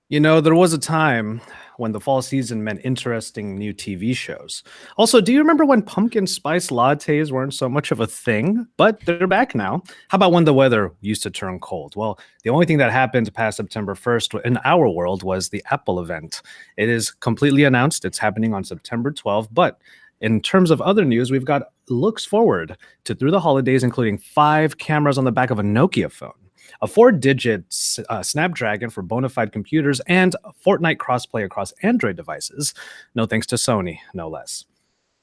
There was a time when the fall season meant interesting new TV shows. Also, do you remember when pumpkin spice lattes weren't so much of a thing, but they're back now? How about when the weather used to turn cold? Well, the only thing that happened past September 1st in our world was the Apple event. It is completely announced, it's happening on September 12th, but in terms of other news, we've got looks forward to through the holidays, including 5 cameras on the back of a Nokia phone, a 4-digit Snapdragon for bona fide computers, and Fortnite crossplay across Android devices. No thanks to Sony, no less.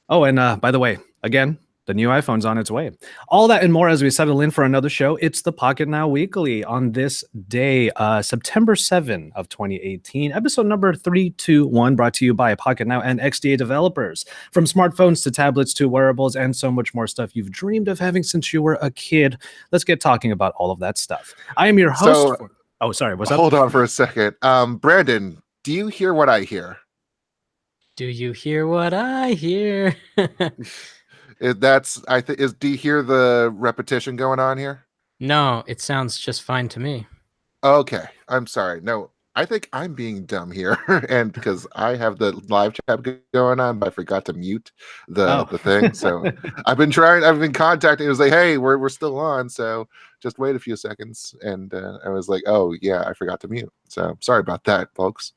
Oh, and by the way, again, the new iPhone's on its way. All that and more as we settle in for another show. It's the Pocket Now Weekly on this day, September 7 of 2018, episode number 321, brought to you by Pocket Now and XDA developers. From smartphones to tablets to wearables and so much more stuff you've dreamed of having since you were a kid. Let's get talking about all of that stuff. I am your host. Oh, sorry. What's up? Hold on for a second. Brandon, do you hear what I hear? Do you hear what I hear? Do you hear the repetition going on here? No, it sounds just fine to me. Okay, I'm sorry. No, I think I'm being dumb here, and because I have the live chat going on, but I forgot to mute the thing. So I've been contacting. It was like, hey, we're still on, so just wait a few seconds. And I was like, oh yeah, I forgot to mute. So sorry about that, folks.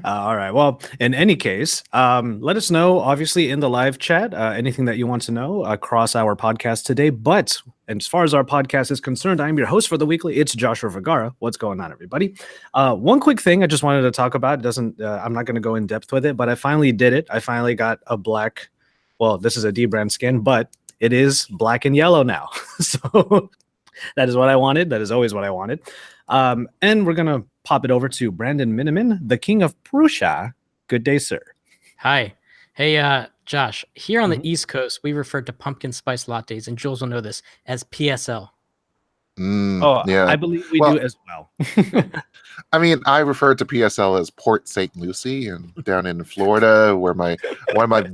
All right. Well, in any case, let us know, obviously, in the live chat, anything that you want to know across our podcast today. But as far as our podcast is concerned, I'm your host for the weekly. It's Joshua Vergara. What's going on, everybody? One quick thing I just wanted to talk about. I'm not going to go in depth with it, but I finally did it. I finally got a black. Well, this is a D-brand skin, but it is black and yellow now. So that is what I wanted. That is always what I wanted. And we're going to pop it over to Brandon Miniman, the king of Prussia. Good day, sir. Hi. Hey, Josh, here on the East Coast, we refer to pumpkin spice lattes, and Jules will know this, as PSL. Yeah. I believe we do as well. I mean, I refer to PSL as Port St. Lucie, and down in Florida, where one of my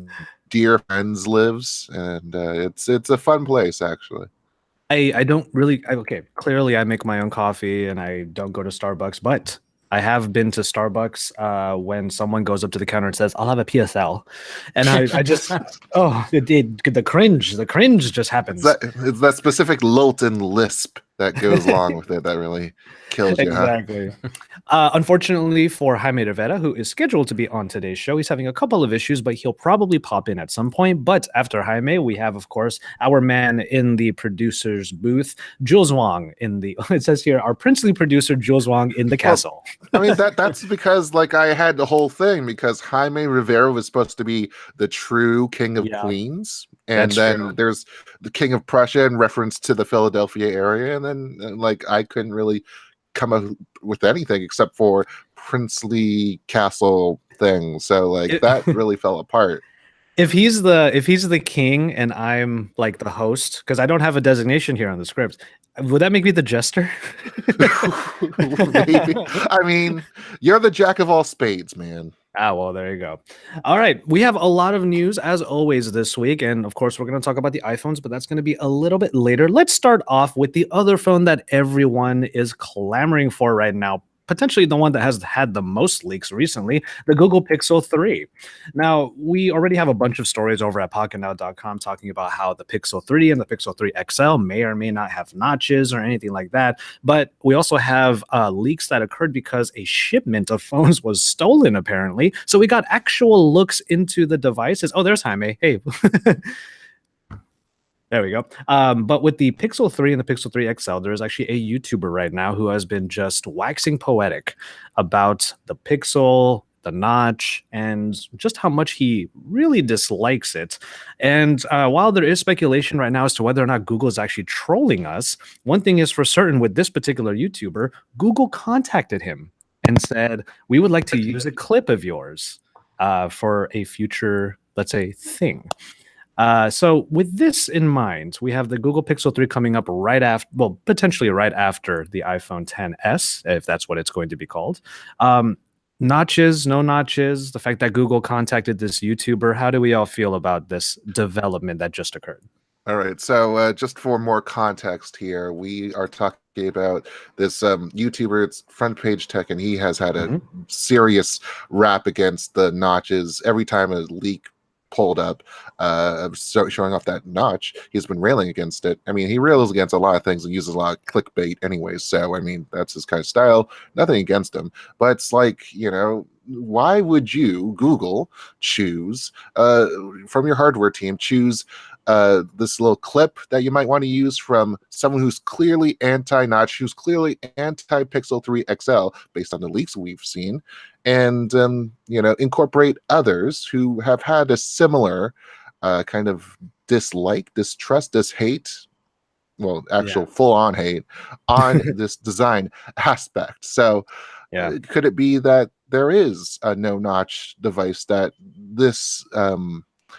dear friends lives, and it's a fun place, actually. I don't really, okay, clearly I make my own coffee and I don't go to Starbucks, but I have been to Starbucks when someone goes up to the counter and says, I'll have a PSL. And I just, the cringe just happens. It's that specific lilt and lisp that goes along with it that really kills you. Exactly. Unfortunately for Jaime Rivera, who is scheduled to be on today's show, he's having a couple of issues, but he'll probably pop in at some point. But after Jaime, we have, of course, our man in the producer's booth, Jules Wong it says here, our princely producer, Jules Wong in the castle. I mean, that's because I had the whole thing because Jaime Rivera was supposed to be the true king of Queens. And then there's the king of Prussia in reference to the Philadelphia area. And then I couldn't really come up with anything except for princely castle thing. So that really fell apart. If he's the king and I'm like the host, because I don't have a designation here on the script, would that make me the jester? Maybe. I mean, you're the jack of all spades, man. Well, there you go. All right. We have a lot of news, as always, this week. And, of course, we're going to talk about the iPhones, but that's going to be a little bit later. Let's start off with the other phone that everyone is clamoring for right now, potentially the one that has had the most leaks recently, the Google Pixel 3. Now, we already have a bunch of stories over at pocketnow.com talking about how the Pixel 3 and the Pixel 3 XL may or may not have notches or anything like that. But we also have leaks that occurred because a shipment of phones was stolen, apparently. So we got actual looks into the devices. Oh, there's Jaime. Hey. There we go. But with the Pixel 3 and the Pixel 3 XL, there is actually a YouTuber right now who has been just waxing poetic about the Pixel, the notch, and just how much he really dislikes it. And while there is speculation right now as to whether or not Google is actually trolling us, one thing is for certain with this particular YouTuber, Google contacted him and said, we would like to use a clip of yours for a future, let's say, thing. So with this in mind, we have the Google Pixel 3 coming up potentially right after the iPhone XS, if that's what it's going to be called. Notches, no notches, the fact that Google contacted this YouTuber, how do we all feel about this development that just occurred? All right, so just for more context here, we are talking about this YouTuber. It's Front Page Tech, and he has had a serious rap against the notches. Every time a leak pulled up, showing off that notch, he's been railing against it. I mean, he rails against a lot of things and uses a lot of clickbait anyways. So, I mean, that's his kind of style. Nothing against him, but it's like, why would you, Google, choose from your hardware team, choose this little clip that you might want to use from someone who's clearly anti-notch, who's clearly anti-Pixel 3 XL, based on the leaks we've seen, and incorporate others who have had a similar kind of dislike, distrust, hate, well, actual full-on hate on this design aspect. So could it be that there is a no-notch device that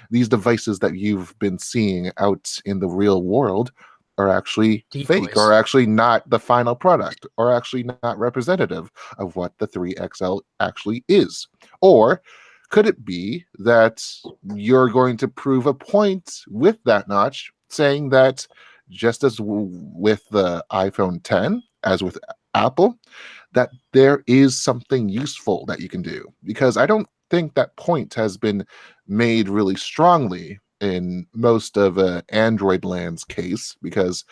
these devices that you've been seeing out in the real world are actually fake, or actually not the final product, or actually not representative of what the 3XL actually is? Or could it be that you're going to prove a point with that notch, saying that just as with the iPhone 10, as with Apple, that there is something useful that you can do? Because I don't think that point has been made really strongly in most of Android land's case, because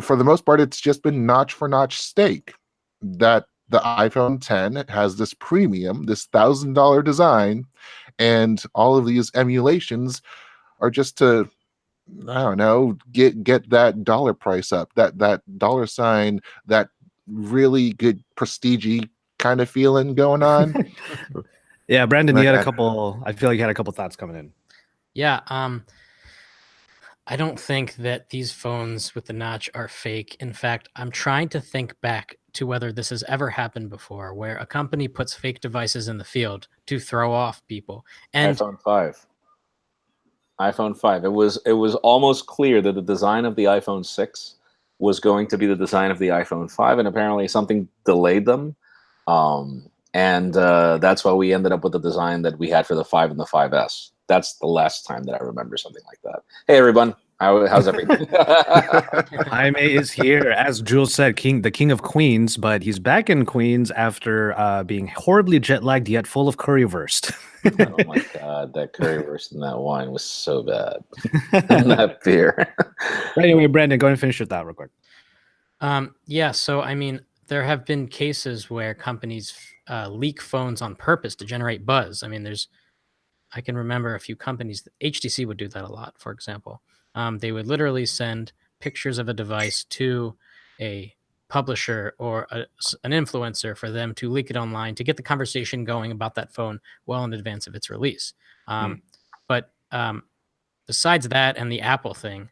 for the most part, it's just been notch for notch steak. That the iPhone 10 has this premium, this $1,000 design, and all of these emulations are just to, I don't know, get that dollar price up, that dollar sign, that really good prestige kind of feeling going on. Yeah, Brandon, you had a couple. I feel like you had a couple thoughts coming in. Yeah, I don't think that these phones with the notch are fake. In fact, I'm trying to think back to whether this has ever happened before, where a company puts fake devices in the field to throw off people. And iPhone 5. It was almost clear that the design of the iPhone 6 was going to be the design of the iPhone 5, and apparently something delayed them. And that's why we ended up with the design that we had for the 5 and the 5S. That's the last time that I remember something like that. Hey, everyone. How's everything? Jaime is here, as Jules said, the king of Queens, but he's back in Queens after being horribly jet-lagged yet full of currywurst. Oh my God, that currywurst and that wine was so bad. And that beer. Anyway, Brandon, go ahead and finish your thought real quick. Yeah, so I mean, there have been cases where companies leak phones on purpose to generate buzz. I mean, I can remember a few companies. HTC would do that a lot, for example. They would literally send pictures of a device to a publisher or an influencer for them to leak it online to get the conversation going about that phone well in advance of its release. But besides that and the Apple thing,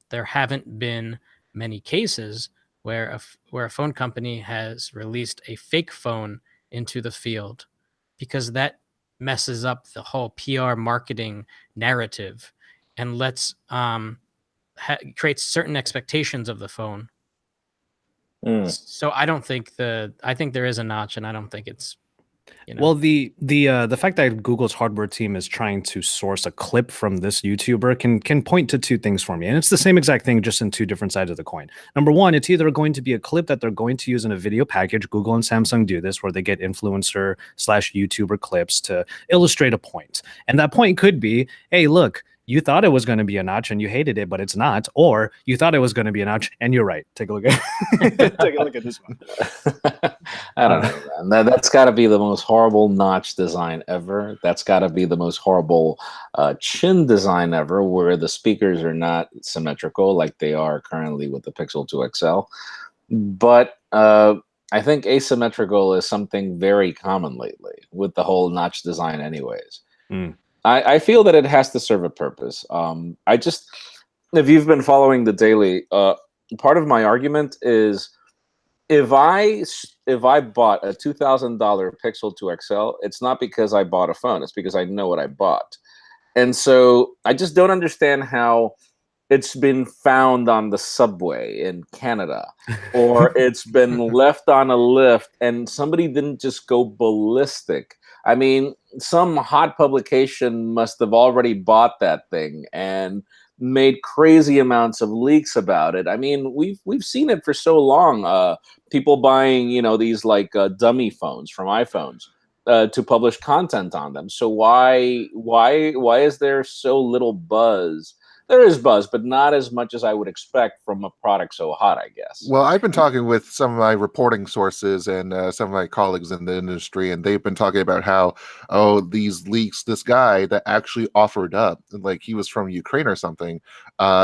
there haven't been many cases where a phone company has released a fake phone into the field, because that messes up the whole PR marketing narrative and lets creates certain expectations of the phone. So I think there is a notch, and I don't think it's, Well, the fact that Google's hardware team is trying to source a clip from this YouTuber can point to two things for me, and it's the same exact thing, just in two different sides of the coin. Number one, it's either going to be a clip that they're going to use in a video package. Google and Samsung do this, where they get influencer / YouTuber clips to illustrate a point, and that point could be, hey, look, you thought it was going to be a notch and you hated it, but it's not. Or you thought it was going to be a notch and you're right. Take a look at take a look at this one. I don't know, man. That's got to be the most horrible notch design ever. That's got to be the most horrible chin design ever, where the speakers are not symmetrical like they are currently with the Pixel 2 XL. But I think asymmetrical is something very common lately with the whole notch design anyways. I feel that it has to serve a purpose. If you've been following the daily, part of my argument is if I bought a $2,000 Pixel 2 XL, it's not because I bought a phone. It's because I know what I bought. And so I just don't understand how it's been found on the subway in Canada, or it's been left on a lift and somebody didn't just go ballistic. I mean, some hot publication must have already bought that thing, and made crazy amounts of leaks about it. I mean, we've seen it for so long. People buying, these like dummy phones from iPhones to publish content on them. So why is there so little buzz? There is buzz, but not as much as I would expect from a product so hot, I guess. Well, I've been talking with some of my reporting sources and some of my colleagues in the industry, and they've been talking about how, these leaks, this guy that actually offered up, like he was from Ukraine or something,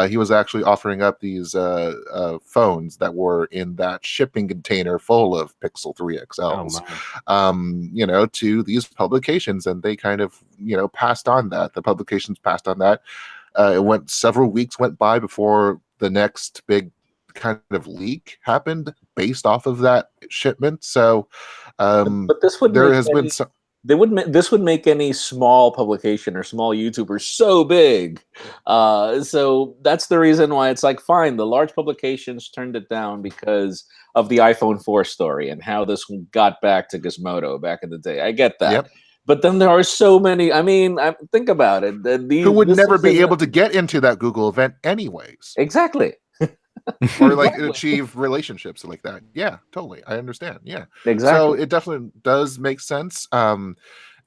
he was actually offering up these phones that were in that shipping container full of Pixel 3 XLs, to these publications, and they kind of, passed on that. The publications passed on that. Several weeks went by before the next big kind of leak happened based off of that shipment. So, but this would this would make any small publication or small YouTuber so big. So that's the reason why it's like, fine, the large publications turned it down because of the iPhone 4 story and how this got back to Gizmodo back in the day. I get that. Yep. But then there are so many. I mean, think about it. Who would never be able to get into that Google event anyways. Exactly. Or like achieve relationships like that. Yeah, totally. I understand. Yeah. Exactly. So it definitely does make sense.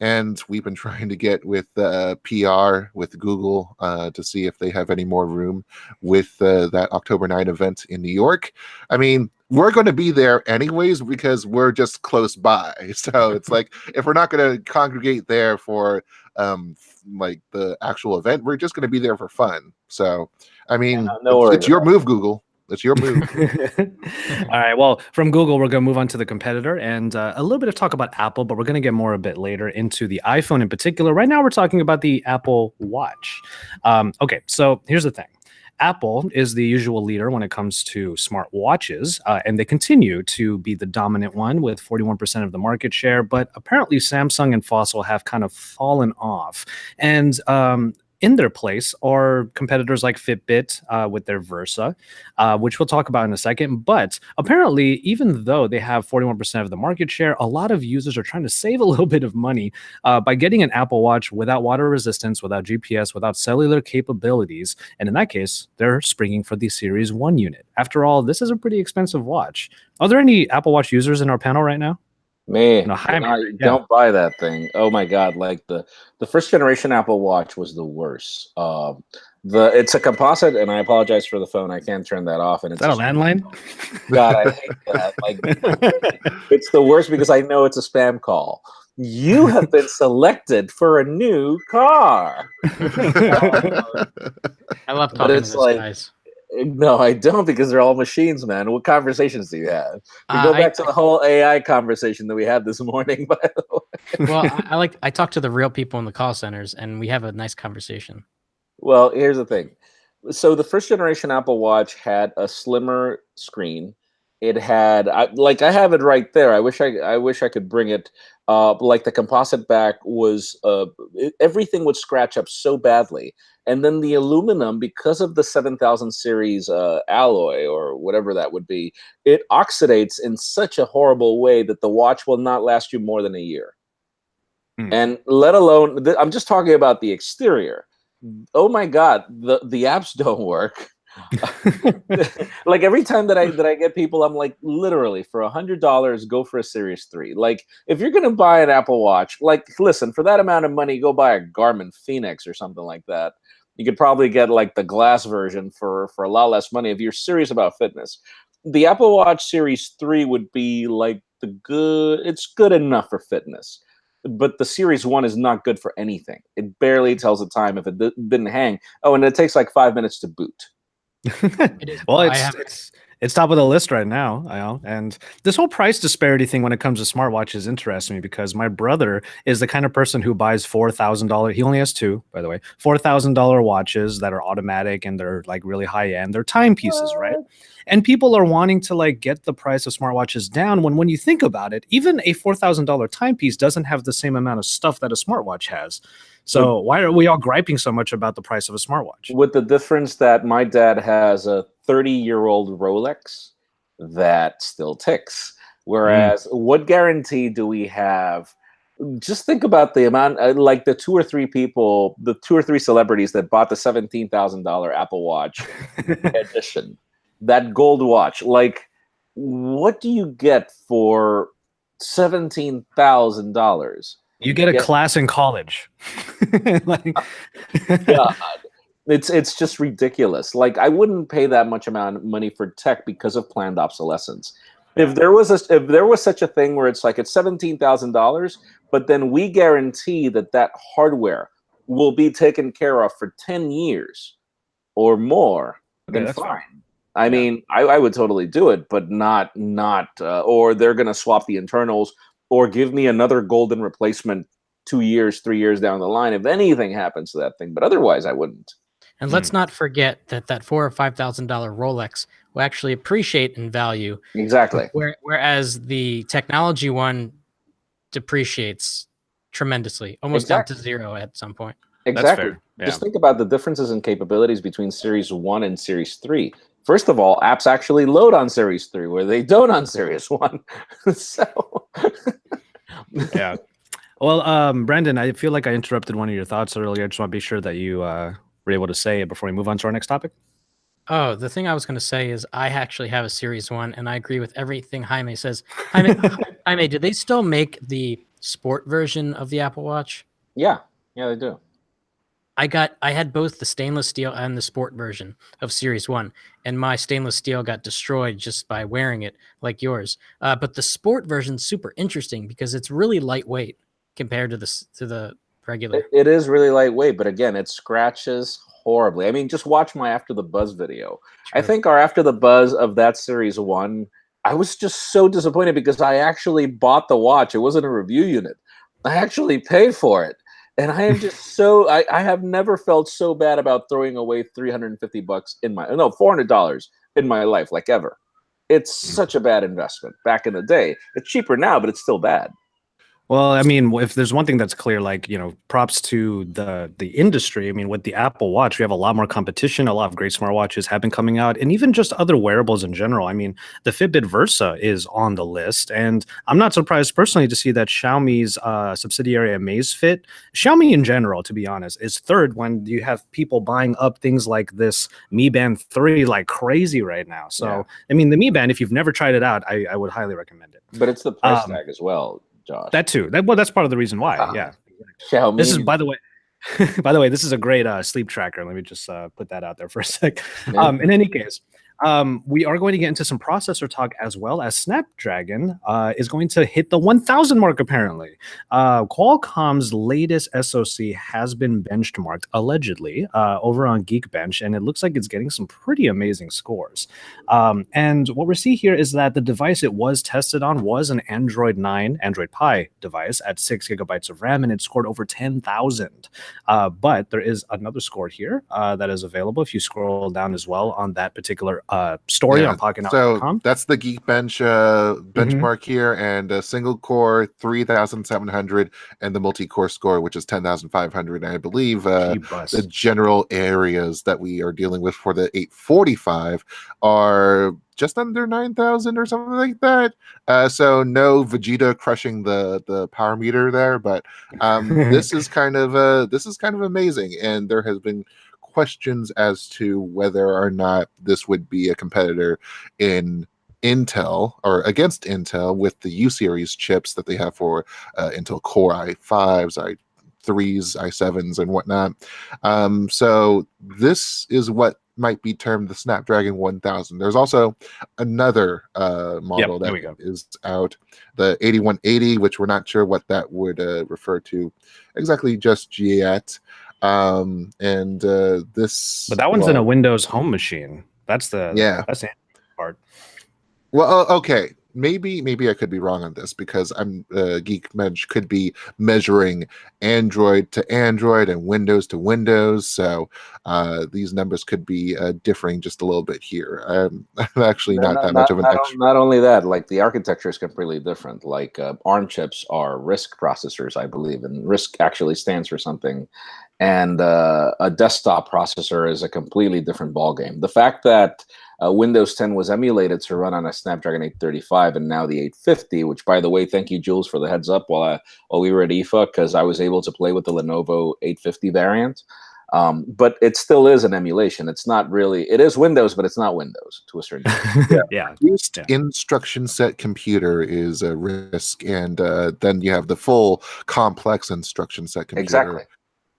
And we've been trying to get with PR with Google to see if they have any more room with that October 9 event in New York. I mean, we're going to be there anyways because we're just close by. So it's like, if we're not going to congregate there for like the actual event, we're just going to be there for fun. So, I mean, it's your move, Google. It's your move. All right. Well, from Google, we're going to move on to the competitor and a little bit of talk about Apple, but we're going to get more a bit later into the iPhone in particular. Right now, we're talking about the Apple Watch. Okay, so here's the thing. Apple is the usual leader when it comes to smart watches, and they continue to be the dominant one with 41% of the market share. But apparently, Samsung and Fossil have kind of fallen off. And in their place are competitors like Fitbit with their Versa, which we'll talk about in a second. But apparently, even though they have 41% of the market share, a lot of users are trying to save a little bit of money by getting an Apple Watch without water resistance, without GPS, without cellular capabilities. And in that case, they're springing for the Series 1 unit. After all, this is a pretty expensive watch. Are there any Apple Watch users in our panel right now? Man, don't buy that thing. Oh my God! Like the first generation Apple Watch was the worst. It's a composite, and I apologize for the phone. I can't turn that off. And it's is that a landline? God, I hate that. Like it's the worst because I know it's a spam call. You have been selected for a new car. I love talking to those guys. No, I don't, because they're all machines, man. What conversations do you have? We go back to the whole AI conversation that we had this morning, by the way. Well, I talk to the real people in the call centers, and we have a nice conversation. Well, here's the thing. So the first generation Apple Watch had a slimmer screen. It had, I have it right there. I wish I could bring it. Like the composite back was, everything would scratch up so badly. And then the aluminum, because of the 7000 series alloy or whatever that would be, it oxidates in such a horrible way that the watch will not last you more than a year. And let alone, I'm just talking about the exterior. Oh my God, the apps don't work. Like every time that I get people, I'm like, literally, for $100, go for a Series 3. Like, if you're gonna buy an Apple Watch, like, listen, for that amount of money, go buy a Garmin Phoenix or something like that. You could probably get like the glass version for a lot less money if you're serious about fitness. The Apple Watch Series 3 would be like it's good enough for fitness. But the Series 1 is not good for anything. It barely tells the time if it didn't hang. Oh, and it takes like 5 minutes to boot. Well, it's top of the list right now, and this whole price disparity thing when it comes to smartwatches interests me because my brother is the kind of person who buys $4,000. He only has two, by the way, $4,000 watches that are automatic and they're like really high end. They're timepieces, right? And people are wanting to like get the price of smartwatches down when you think about it, even a $4,000 timepiece doesn't have the same amount of stuff that a smartwatch has. So why are we all griping so much about the price of a smartwatch? With the difference that my dad has a 30-year-old Rolex that still ticks. Whereas what guarantee do we have just think about the amount, like the two or three celebrities that bought the $17,000 Apple Watch edition, that gold watch. Like, what do you get for $17,000? You get a class in college. Like, God, it's just ridiculous. Like, I wouldn't pay that much amount of money for tech because of planned obsolescence. If there was such a thing where it's like it's $17,000, but then we guarantee that hardware will be taken care of for 10 years or more, then that's fine. I mean, I would totally do it, but not or they're going to swap the internals or give me another golden replacement 2 years, 3 years down the line if anything happens to that thing. But otherwise, I wouldn't. And let's not forget that $4,000 or $5,000 Rolex will actually appreciate in value. Exactly. Whereas the technology one depreciates tremendously, almost down to zero at some point. Exactly. Just think about the differences in capabilities between Series 1 and Series 3. First of all, apps actually load on Series 3 where they don't on Series 1. So yeah. Well, Brandon, I feel like I interrupted one of your thoughts earlier. I just want to be sure that you were able to say it before we move on to our next topic. Oh, the thing I was going to say is I actually have a Series 1, and I agree with everything Jaime says. Jaime, do they still make the sport version of the Apple Watch? Yeah, they do. I had both the stainless steel and the sport version of Series 1, and my stainless steel got destroyed just by wearing it, like yours. But the sport version's super interesting because it's really lightweight compared to the regular. It is really lightweight, but again, it scratches horribly. I mean, just watch my After the Buzz video. True. I think our After the Buzz of that Series 1, I was just so disappointed because I actually bought the watch. It wasn't a review unit. I actually paid for it. And I am just I have never felt so bad about throwing away $350 $400 in my life, like ever. It's such a bad investment back in the day. It's cheaper now, but it's still bad. Well, I mean, if there's one thing that's clear, like, props to the industry. I mean, with the Apple Watch, we have a lot more competition. A lot of great smartwatches have been coming out, and even just other wearables in general. I mean, the Fitbit Versa is on the list, and I'm not surprised personally to see that Xiaomi's subsidiary Amazfit, Xiaomi in general, to be honest, is third when you have people buying up things like this Mi Band 3 like crazy right now. So, yeah. I mean, the Mi Band, if you've never tried it out, I would highly recommend it. But it's the price tag as well. Josh. That too. That's part of the reason why. Yeah. Xiaomi. This is, by the way, this is a great sleep tracker. Let me just put that out there for a sec. Yeah. In any case, we are going to get into some processor talk as well, as Snapdragon is going to hit the 1,000 mark, apparently. Qualcomm's latest SoC has been benchmarked, allegedly, over on Geekbench, and it looks like it's getting some pretty amazing scores. And what we see here is that the device it was tested on was an Android Pie device at 6 gigabytes of RAM, and it scored over 10,000. But there is another score here that is available if you scroll down as well on that particular story on PocketNow.com. So that's the Geekbench benchmark here, and a single core 3,700, and the multi-core score, which is 10,500. And I believe the general areas that we are dealing with for the 845 are just under 9,000 or something like that. So no Vegeta crushing the power meter there, but this is kind of amazing, and there has been questions as to whether or not this would be a competitor in Intel or against Intel with the U series chips that they have for Intel Core i5s, i3s, i7s, and whatnot. So this is what might be termed the Snapdragon 1000. There's also another model that is out, the 8180, which we're not sure what that would refer to exactly just yet. This, but that one's in a Windows home machine. That's the part. Well, okay, maybe I could be wrong on this, because Geekbench could be measuring Android to Android and Windows to Windows, so these numbers could be differing just a little bit here. I'm actually not that much of an expert. Not only that, like the architecture is completely different. Like ARM chips are RISC processors, I believe, and RISC actually stands for something. And a desktop processor is a completely different ballgame. The fact that Windows 10 was emulated to run on a Snapdragon 835 and now the 850, which, by the way, thank you, Jules, for the heads up while we were at IFA, because I was able to play with the Lenovo 850 variant. But it still is an emulation. It's not really, it is Windows, but it's not Windows to a certain extent. Yeah. Instruction set computer is a RISC, and then you have the full complex instruction set computer. Exactly.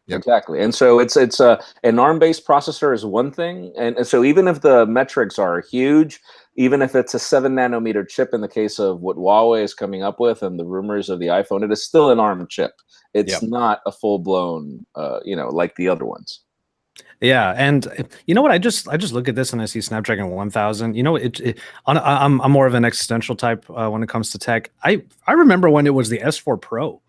Yep. Exactly. And so it's an ARM-based processor is one thing. And so even if the metrics are huge, even if it's a 7-nanometer chip in the case of what Huawei is coming up with and the rumors of the iPhone, it is still an ARM chip. It's not a full-blown, like the other ones. Yeah, and you know what? I just look at this and I see Snapdragon 1000. You know, I'm more of an existential type when it comes to tech. I remember when it was the S4 Pro.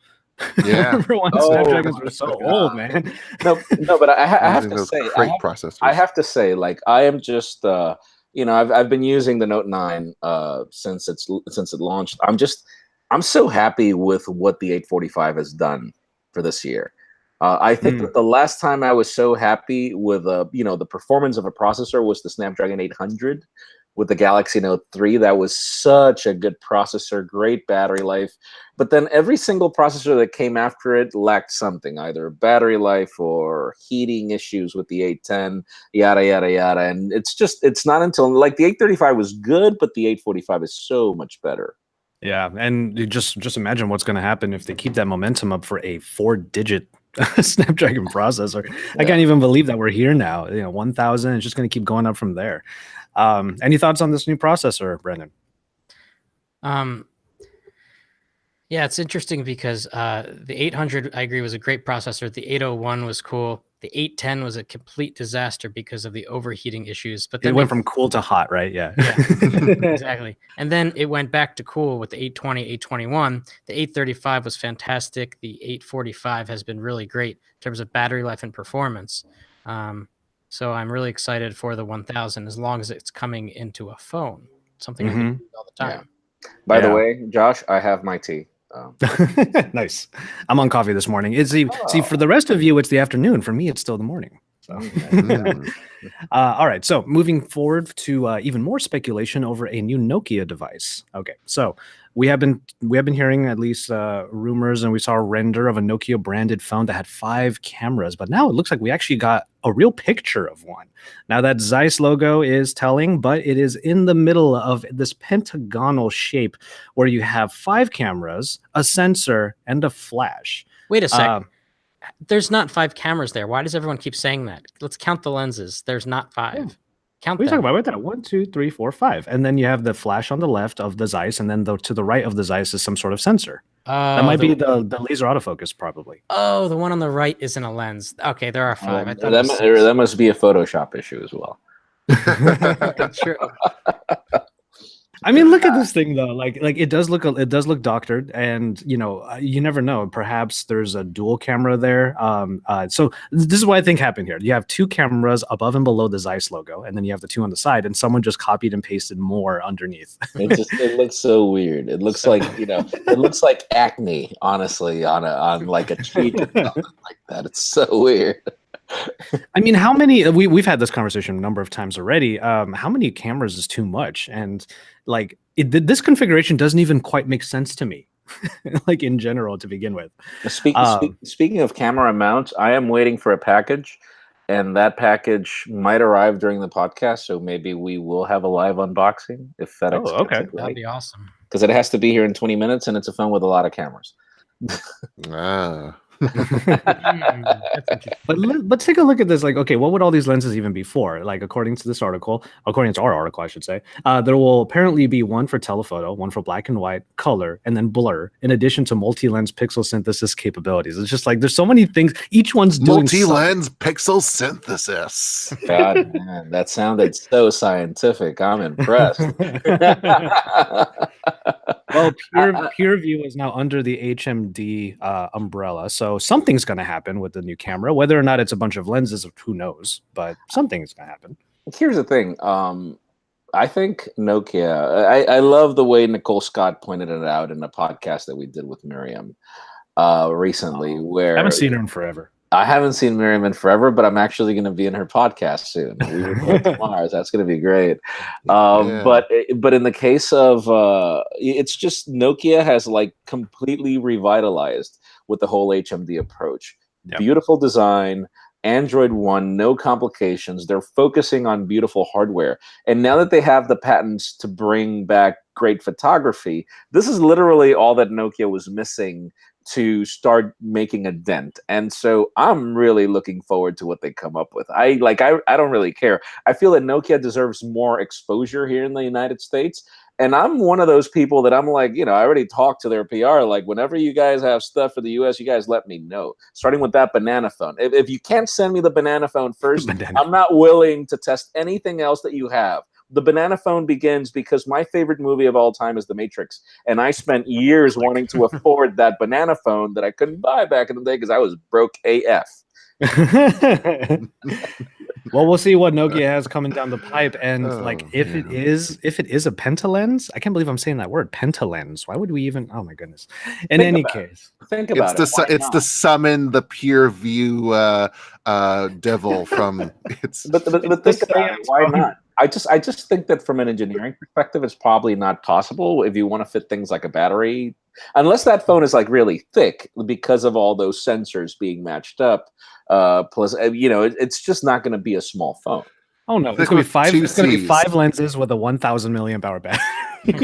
Yeah. I remember when Snapdragons were so old, man. No, but I have to say, I have to say, like, I am just, I've been using the Note 9 since it launched. I'm so happy with what the 845 has done for this year. I think that the last time I was so happy with the performance of a processor was the Snapdragon 800 with the Galaxy Note 3. That was such a good processor, great battery life. But then every single processor that came after it lacked something, either battery life or heating issues with the 810, yada, yada, yada. And it's not until, like, the 835 was good, but the 845 is so much better. Yeah, and you just imagine what's going to happen if they keep that momentum up for a 4-digit Snapdragon processor. Yeah. I can't even believe that we're here now. 1000. It's just going to keep going up from there. Any thoughts on this new processor, Brendan? Yeah, it's interesting because the 800, I agree, was a great processor. The 801 was cool. The 810 was a complete disaster because of the overheating issues. But then it went from cool to hot, right? Yeah. Exactly. And then it went back to cool with the 820, 821. The 835 was fantastic. The 845 has been really great in terms of battery life and performance. So I'm really excited for the 1000 as long as it's coming into a phone. Something I can use all the time. Yeah. By the way, Josh, I have my tea. Nice. I'm on coffee this morning. See, for the rest of you, it's the afternoon. For me, it's still the morning. So. All right. So moving forward to even more speculation over a new Nokia device. Okay. So we have been hearing at least rumors, and we saw a render of a Nokia branded phone that had 5 cameras, but now it looks like we actually got a real picture of one. Now that Zeiss logo is telling, but it is in the middle of this pentagonal shape where you have 5 cameras, a sensor, and a flash. Wait a sec. There's not 5 cameras there. Why does everyone keep saying that? Let's count the lenses. There's not 5. Yeah. Count what are you them. talking about? 1, 2, 3, 4, 5. And then you have the flash on the left of the Zeiss, and then to the right of the Zeiss is some sort of sensor. That might be the laser autofocus, probably. Oh, the one on the right isn't a lens. Okay, there are 5. I thought that must be a Photoshop issue as well. True. I mean, look at this thing though. Like it does look doctored, and you never know. Perhaps there's a dual camera there. So this is what I think happened here. You have 2 cameras above and below the Zeiss logo, and then you have the 2 on the side, and someone just copied and pasted more underneath. It looks so weird. It looks like it looks like acne, honestly, on like a cheek or something like that. It's so weird. I mean, how many? We've had this conversation a number of times already. How many cameras is too much? And like this configuration doesn't even quite make sense to me, like in general to begin with. Speaking of camera mounts, I am waiting for a package, and that package might arrive during the podcast. So maybe we will have a live unboxing if FedEx. Oh, okay, that'd be awesome. Because it has to be here in 20 minutes, and it's a phone with a lot of cameras. But take a look at this. Like, okay, what would all these lenses even be for? Like, according to our article, I should say, there will apparently be one for telephoto, one for black and white, color, and then blur, in addition to multi-lens pixel synthesis capabilities. It's just like there's so many things. Each one's doing multi-lens pixel synthesis. God, man, that sounded so scientific. I'm impressed. Well, PureView is now under the HMD umbrella, so something's going to happen with the new camera. Whether or not it's a bunch of lenses, who knows? But something's going to happen. Here's the thing. I think Nokia. I love the way Nicole Scott pointed it out in a podcast that we did with Miriam recently. Where I haven't seen her in forever. I haven't seen Miriam in forever, but I'm actually going to be in her podcast soon. We record tomorrow. That's going to be great. But in the case of, it's just Nokia has like completely revitalized with the whole HMD approach. Yep. Beautiful design, Android One, no complications. They're focusing on beautiful hardware. And now that they have the patents to bring back great photography, this is literally all that Nokia was missing to start making a dent. And so I'm really looking forward to what they come up with. I don't really care. I feel that Nokia deserves more exposure here in the United States. And I'm one of those people that I'm like, I already talked to their PR. Like, whenever you guys have stuff for the US, you guys let me know. Starting with that banana phone. If you can't send me the banana phone first, I'm not willing to test anything else that you have. The banana phone begins because my favorite movie of all time is The Matrix. And I spent years wanting to afford that banana phone that I couldn't buy back in the day because I was broke AF. Well, we'll see what Nokia has coming down the pipe, and if it is a pentalens, I can't believe I'm saying that word, pentalens. Why would we even? Oh my goodness! In any case, think about it. It's to summon the peer view devil from. But think about it. Why not? I just think that from an engineering perspective, it's probably not possible if you want to fit things like a battery, unless that phone is like really thick because of all those sensors being matched up. Plus, it's just not going to be a small phone. Oh no, it's going to be five. It's going to be 5 lenses with a 1,000 milliamp hour battery.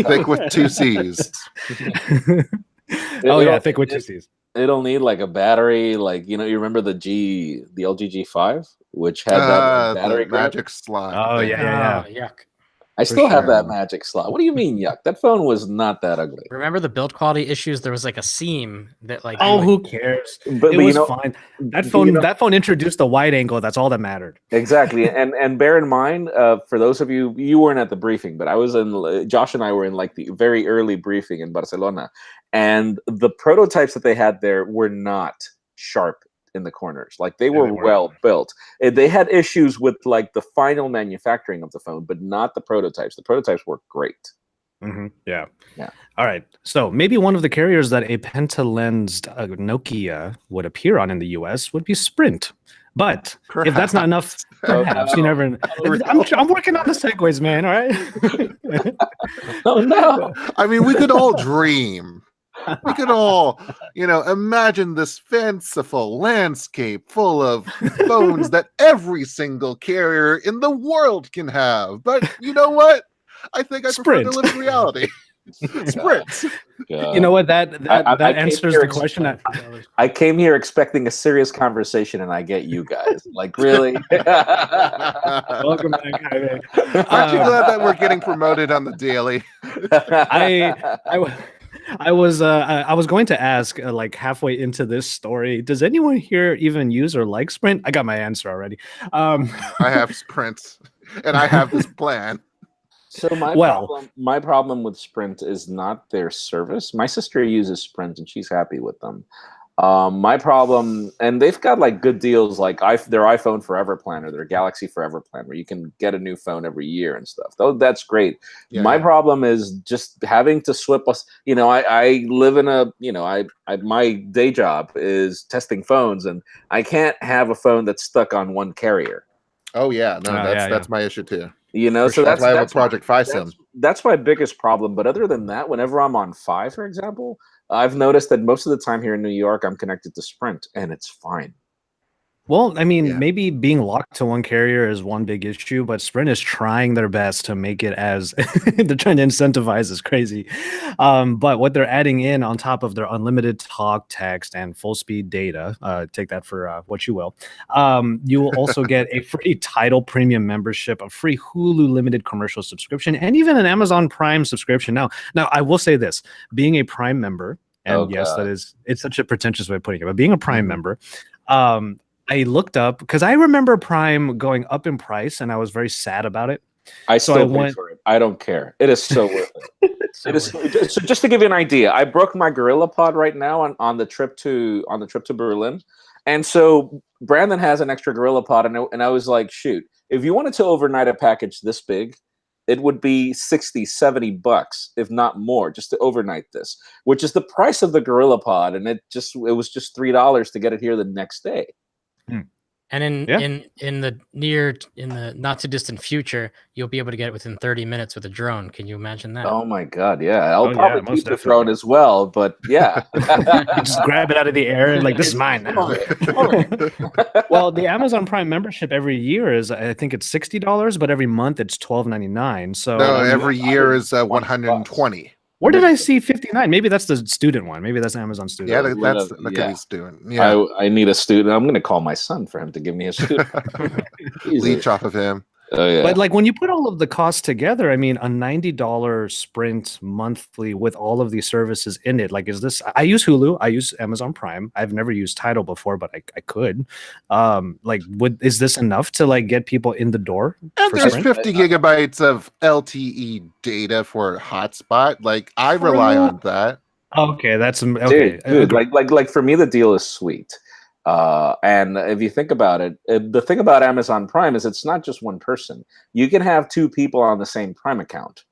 Thick with 2 C's. Thick with 2 C's. It'll need like a battery, like you remember the LG G5, which had that battery magic slot. Oh yeah. Yuck. I still have that magic slot. What do you mean, yuck? That phone was not that ugly. Remember the build quality issues? There was like a seam that like. Oh, who cares? But it was fine. That phone introduced a wide angle. That's all that mattered. Exactly. and bear in mind, for those of you weren't at the briefing, but I was in. Josh and I were in like the very early briefing in Barcelona, and the prototypes that they had there were not sharp in the corners. Like they were well built. They had issues with like the final manufacturing of the phone, but not the prototypes. The prototypes were great. Mm-hmm. Yeah. All right. So maybe one of the carriers that a pentalensed Nokia would appear on in the US would be Sprint. But if that's not enough, perhaps you never. I'm working on the segues, man. All right. Oh no! I mean, we could all dream. We could all, imagine this fanciful landscape full of phones that every single carrier in the world can have. But you know what? I think I prefer to live in reality. Sprint. You know what? That answers the question. I came here expecting a serious conversation, and I get you guys. Like, really? Welcome back, Jaime. Aren't you glad that we're getting promoted on the daily? I was going to ask like halfway into this story, does anyone here even use or like Sprint? I got my answer already. I have Sprint, and I have this plan. So my problem with Sprint is not their service. My sister uses Sprint, and she's happy with them. My problem, and they've got like good deals, like their iPhone Forever plan or their Galaxy Forever plan, where you can get a new phone every year and stuff. That's great. My problem is just having to swap us. I live in my day job is testing phones, and I can't have a phone that's stuck on one carrier. Oh yeah, no, that's my issue too. So that's why I have a Project Fi Sim. That's my biggest problem. But other than that, whenever I'm on Fi, for example, I've noticed that most of the time here in New York, I'm connected to Sprint, and it's fine. Well, I mean, maybe being locked to one carrier is one big issue, but Sprint is trying their best to make it as they're trying to incentivize is crazy. But what they're adding in on top of their unlimited talk, text, and full speed data, take that for what you will. You will also get a free Tidal premium membership, a free Hulu limited commercial subscription, and even an Amazon Prime subscription. Now I will say this: being a Prime member, and it's such a pretentious way of putting it, but being a Prime member, I looked up because I remember Prime going up in price, and I was very sad about it. I still pay for it. I don't care. It is so worth it. So just to give you an idea, I broke my GorillaPod right now on the trip to Berlin, and so Brandon has an extra GorillaPod, and I was like, shoot, if you wanted to overnight a package this big, it would be $60-$70, if not more, just to overnight this, which is the price of the GorillaPod, and it was just $3 to get it here the next day. And in the not too distant future, you'll be able to get it within 30 minutes with a drone. Can you imagine that? Oh my God, yeah. I'll Oh, probably yeah, most keep the drone as well, but yeah. You just grab it out of the air and like, this is mine now. Well, the Amazon Prime membership every year is, I think it's $60, but every month it's $12.99. So No, every year is 120. where did I see 59? Maybe that's the student one. Maybe that's Amazon student. Yeah, one. that could be student. Yeah, I need a student. I'm going to call my son for him to give me a student. leech off of him. Oh, yeah. But like when you put all of the costs together, I mean, a $90 Sprint monthly with all of these services in it. Like, is this? I use Hulu. I use Amazon Prime. I've never used Tidal before, but I could. Like, is this enough to like get people in the door? And there's Sprint? 50 gigabytes of LTE data for a hotspot. Like, I rely on that. Okay, that's okay. Dude, like for me, the deal is sweet. And if you think about it, the thing about Amazon Prime is it's not just one person. You can have two people on the same Prime account.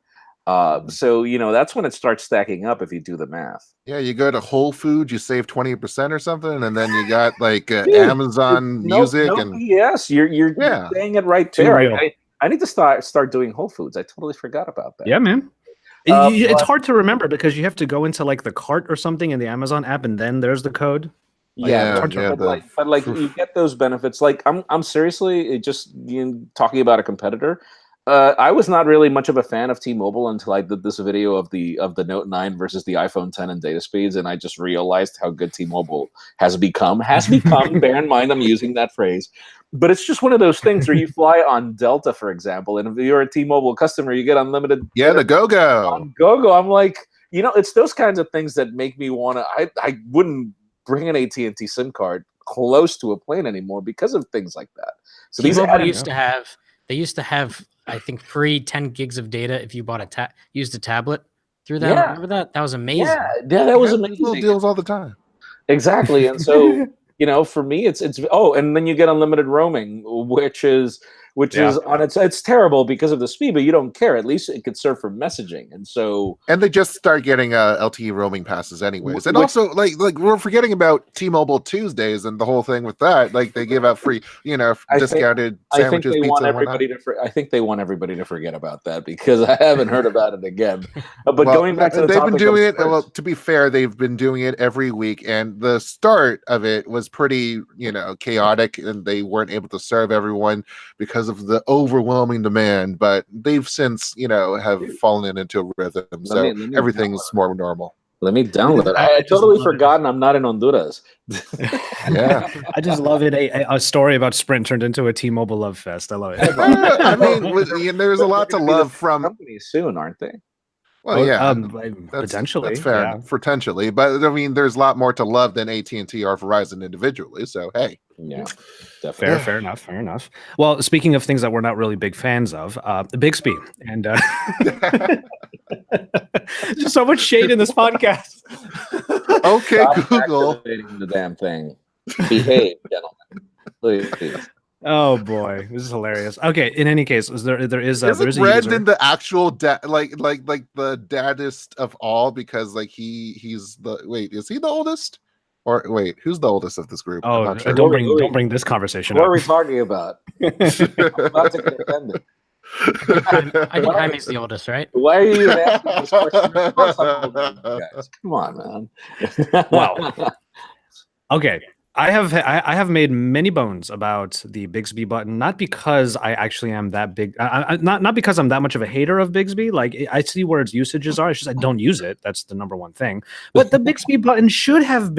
So, you know, that's when it starts stacking up if you do the math. Yeah, you go to Whole Foods, you save 20% or something, and then you got like Amazon Music and yes, you're saying it right there. I need to start doing Whole Foods. I totally forgot about that. Yeah, man. It's hard to remember because you have to go into like the cart or something in the Amazon app, and then there's the code. But you get those benefits. Like I'm seriously just talking about a competitor. I was not really much of a fan of T-Mobile until I did this video of the Note 9 versus the iPhone 10 and data speeds, and I just realized how good T-Mobile has become. Bear in mind, I'm using that phrase, but it's just one of those things where you fly on Delta, for example, and if you're a T-Mobile customer, you get unlimited. Yeah, the Go-Go. On Go-Go, I'm like, you know, it's those kinds of things that make me want to. I wouldn't bring an AT&T SIM card close to a plane anymore because of things like that. So T-Mobile used to have, I think, free 10 gigs of data if you bought used a tablet through that. Remember that? That was amazing. Yeah, that was amazing. Little deals all the time. Exactly. And so, you know, for me, it's and then you get unlimited roaming, which is on it's terrible because of the speed, but you don't care. At least it could serve for messaging. And they just start getting LTE roaming passes anyways. And also like we're forgetting about T-Mobile Tuesdays and the whole thing with that. Like they give out free, discounted sandwiches, pizza, I think they want everybody to forget about that because I haven't heard about it again. But going back to the they've topic been doing it. Sprint, Well, to be fair, they've been doing it every week, and the start of it was pretty, chaotic, and they weren't able to serve everyone because of the overwhelming demand, but they've since have fallen into a rhythm, so everything's more normal. Let me download it. I totally forgotten I'm not in Honduras. Yeah, I just love it. A story about Sprint turned into a T-Mobile love fest. I love it. I mean, there's a lot to love from companies soon, aren't they? Well, yeah, potentially. That's fair, potentially. But I mean, there's a lot more to love than AT&T or Verizon individually. So hey, yeah, definitely. Fair enough. Well, speaking of things that we're not really big fans of, Bixby and just so much shade in this podcast. Okay, Stop Google activating the damn thing. Behave, gentlemen. Please. Oh boy, this is hilarious. Okay, in any case, there is Brandon the actual like the daddest of all because like he's is he the oldest or who's the oldest of this group? Oh, don't bring this conversation what up. What are we talking about? I'm about to get offended. I think Jaime's the oldest, right? Why are you asking this question? Of course I'm older than you guys. Come on, man. Wow. Okay. I have made many bones about the Bixby button, not because I actually am that big, not because I'm that much of a hater of Bixby. Like I see where its usages are. It's just I don't use it. That's the number one thing. But the Bixby button there should have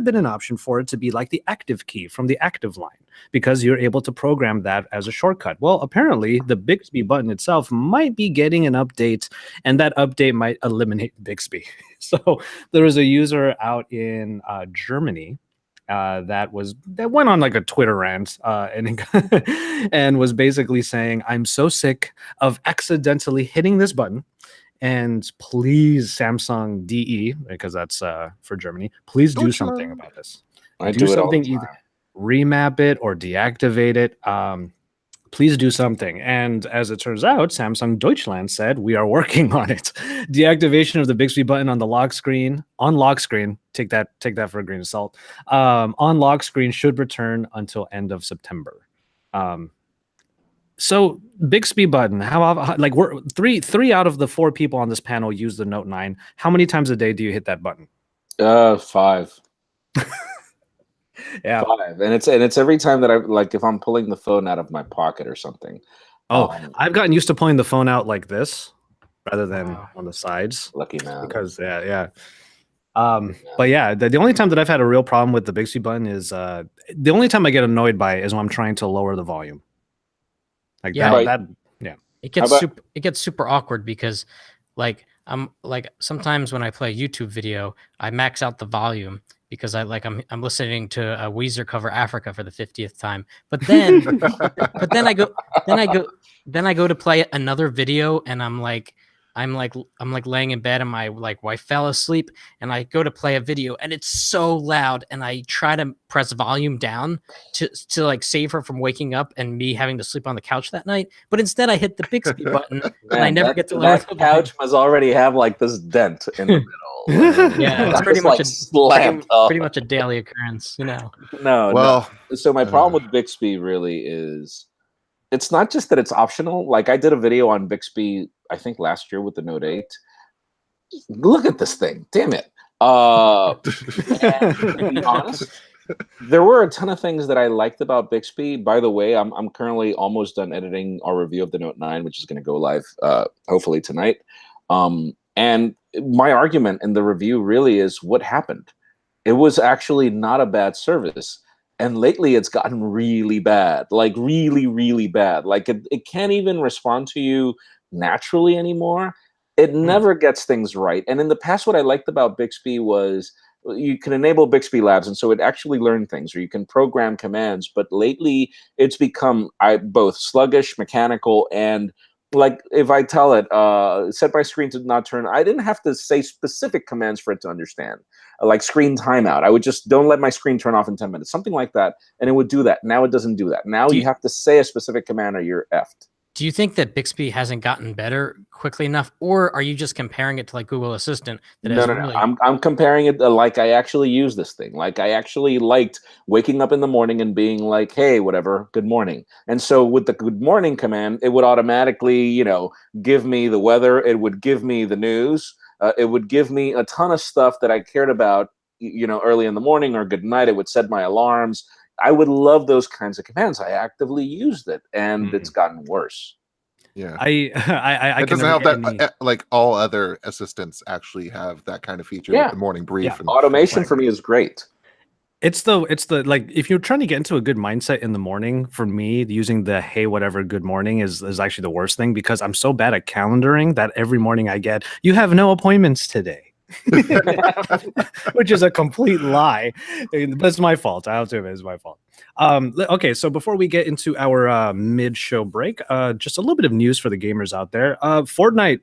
been an option for it to be like the active key from the active line because you're able to program that as a shortcut. Well, apparently the Bixby button itself might be getting an update, and that update might eliminate Bixby. So there was a user out in Germany that went on like a Twitter rant and was basically saying, I'm so sick of accidentally hitting this button, and please Samsung DE, because that's for Germany, please do something about this. Do something, either remap it or deactivate it. please do something. And as it turns out, Samsung Deutschland said, we are working on it. Deactivation of the Bixby button on lock screen, take that for a grain of salt, on lock screen should return until end of September. So Bixby button, like we're three out of the 4 people on this panel use the Note 9. How many times a day do you hit that button? 5. Yeah, 5, and it's every time that I like if I'm pulling the phone out of my pocket or something. I've gotten used to pulling the phone out like this rather than on the sides. Lucky man. Because but yeah, the only time that I've had a real problem with the Bixby button is the only time I get annoyed by it is when I'm trying to lower the volume. Like it gets super awkward because I'm sometimes when I play a YouTube video, I max out the volume because I'm listening to a Weezer cover Africa for the 50th time. But then I go to play another video and I'm laying in bed and my wife fell asleep and I go to play a video and it's so loud and I try to press volume down to save her from waking up and me having to sleep on the couch that night. But instead I hit the Bixby button and I never get to lower the couch must already have this dent in the middle. Yeah, it's pretty much a daily occurrence, No. So my problem with Bixby really is it's not just that it's optional. Like I did a video on Bixby, I think last year with the Note 8. Look at this thing. Damn it. To be honest, there were a ton of things that I liked about Bixby. By the way, I'm currently almost done editing our review of the Note 9, which is going to go live hopefully tonight. And my argument in the review really is what happened. It was actually not a bad service. And lately it's gotten really bad, like really, really bad. Like it can't even respond to you naturally anymore. It never gets things right. And in the past, what I liked about Bixby was you can enable Bixby Labs, and so it actually learned things, or you can program commands. But lately it's become both sluggish, mechanical, and like if I tell it, set my screen to not turn, I didn't have to say specific commands for it to understand. Like screen timeout. I would just don't let my screen turn off in 10 minutes, something like that. And it would do that. Now it doesn't do that. Now you have to say a specific command or you're effed. Do you think that Bixby hasn't gotten better quickly enough, or are you just comparing it to Google Assistant? No. I'm comparing it to like I actually use this thing. Like I actually liked waking up in the morning and being like, hey, whatever, good morning. And so with the good morning command, it would automatically, give me the weather. It would give me the news. It would give me a ton of stuff that I cared about, early in the morning or good night. It would set my alarms. I would love those kinds of commands. I actively used it, and it's gotten worse. Yeah, it doesn't help that like all other assistants actually have that kind of feature, like the morning brief. And automation for me is great. It's the like if you're trying to get into a good mindset in the morning, for me, using the hey whatever good morning is actually the worst thing because I'm so bad at calendaring that every morning I get you have no appointments today. Which is a complete lie. That's my fault. I'll do it. It's my fault. Okay, so before we get into our mid-show break, just a little bit of news for the gamers out there. Fortnite.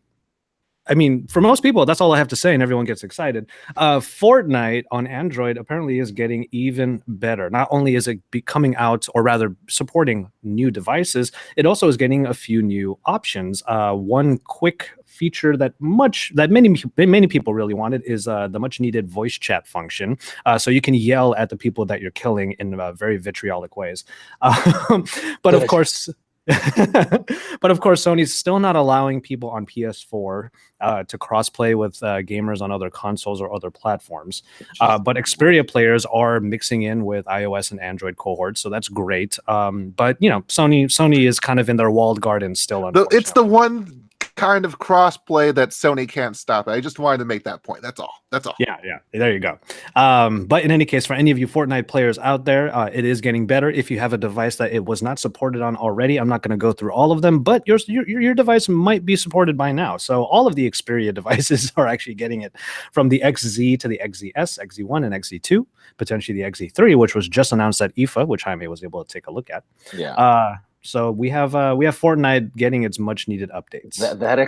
I mean, for most people, that's all I have to say, and everyone gets excited. Fortnite on Android apparently is getting even better. Not only is it coming out, or rather supporting new devices, it also is getting a few new options. One quick feature that many people really wanted is the much needed voice chat function. So you can yell at the people that you're killing in very vitriolic ways. But of course. But of course, Sony's still not allowing people on PS4 to crossplay with gamers on other consoles or other platforms. But Xperia players are mixing in with iOS and Android cohorts, so that's great. But Sony is kind of in their walled garden still. It's the one kind of crossplay that Sony can't stop. I just wanted to make that point. That's all. Yeah. There you go. But in any case, for any of you Fortnite players out there, it is getting better. If you have a device that it was not supported on already, I'm not going to go through all of them, but your device might be supported by now. So all of the Xperia devices are actually getting it, from the XZ to the XZS, XZ1, and XZ2, potentially the XZ3, which was just announced at IFA, which Jaime was able to take a look at. Yeah. So we have Fortnite getting its much needed updates. That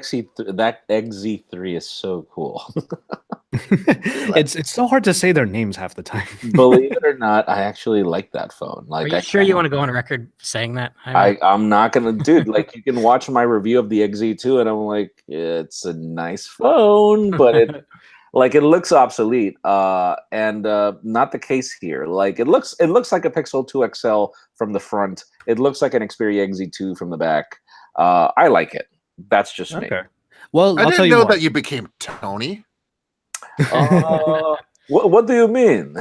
XZ3 is so cool. It's so hard to say their names half the time. Believe it or not, I actually like that phone. Are Like, you sure you want to go on record saying that? I'm not gonna, dude. Like, you can watch my review of the XZ2, and I'm like, it's a nice phone, but it looks obsolete. And not the case here. Like, it looks like a Pixel 2 XL from the front. It looks like an Xperia XZ2 from the back. I like it. That's just me. Okay. Well, I I'll tell didn't you know what. that you became Tony. What do you mean?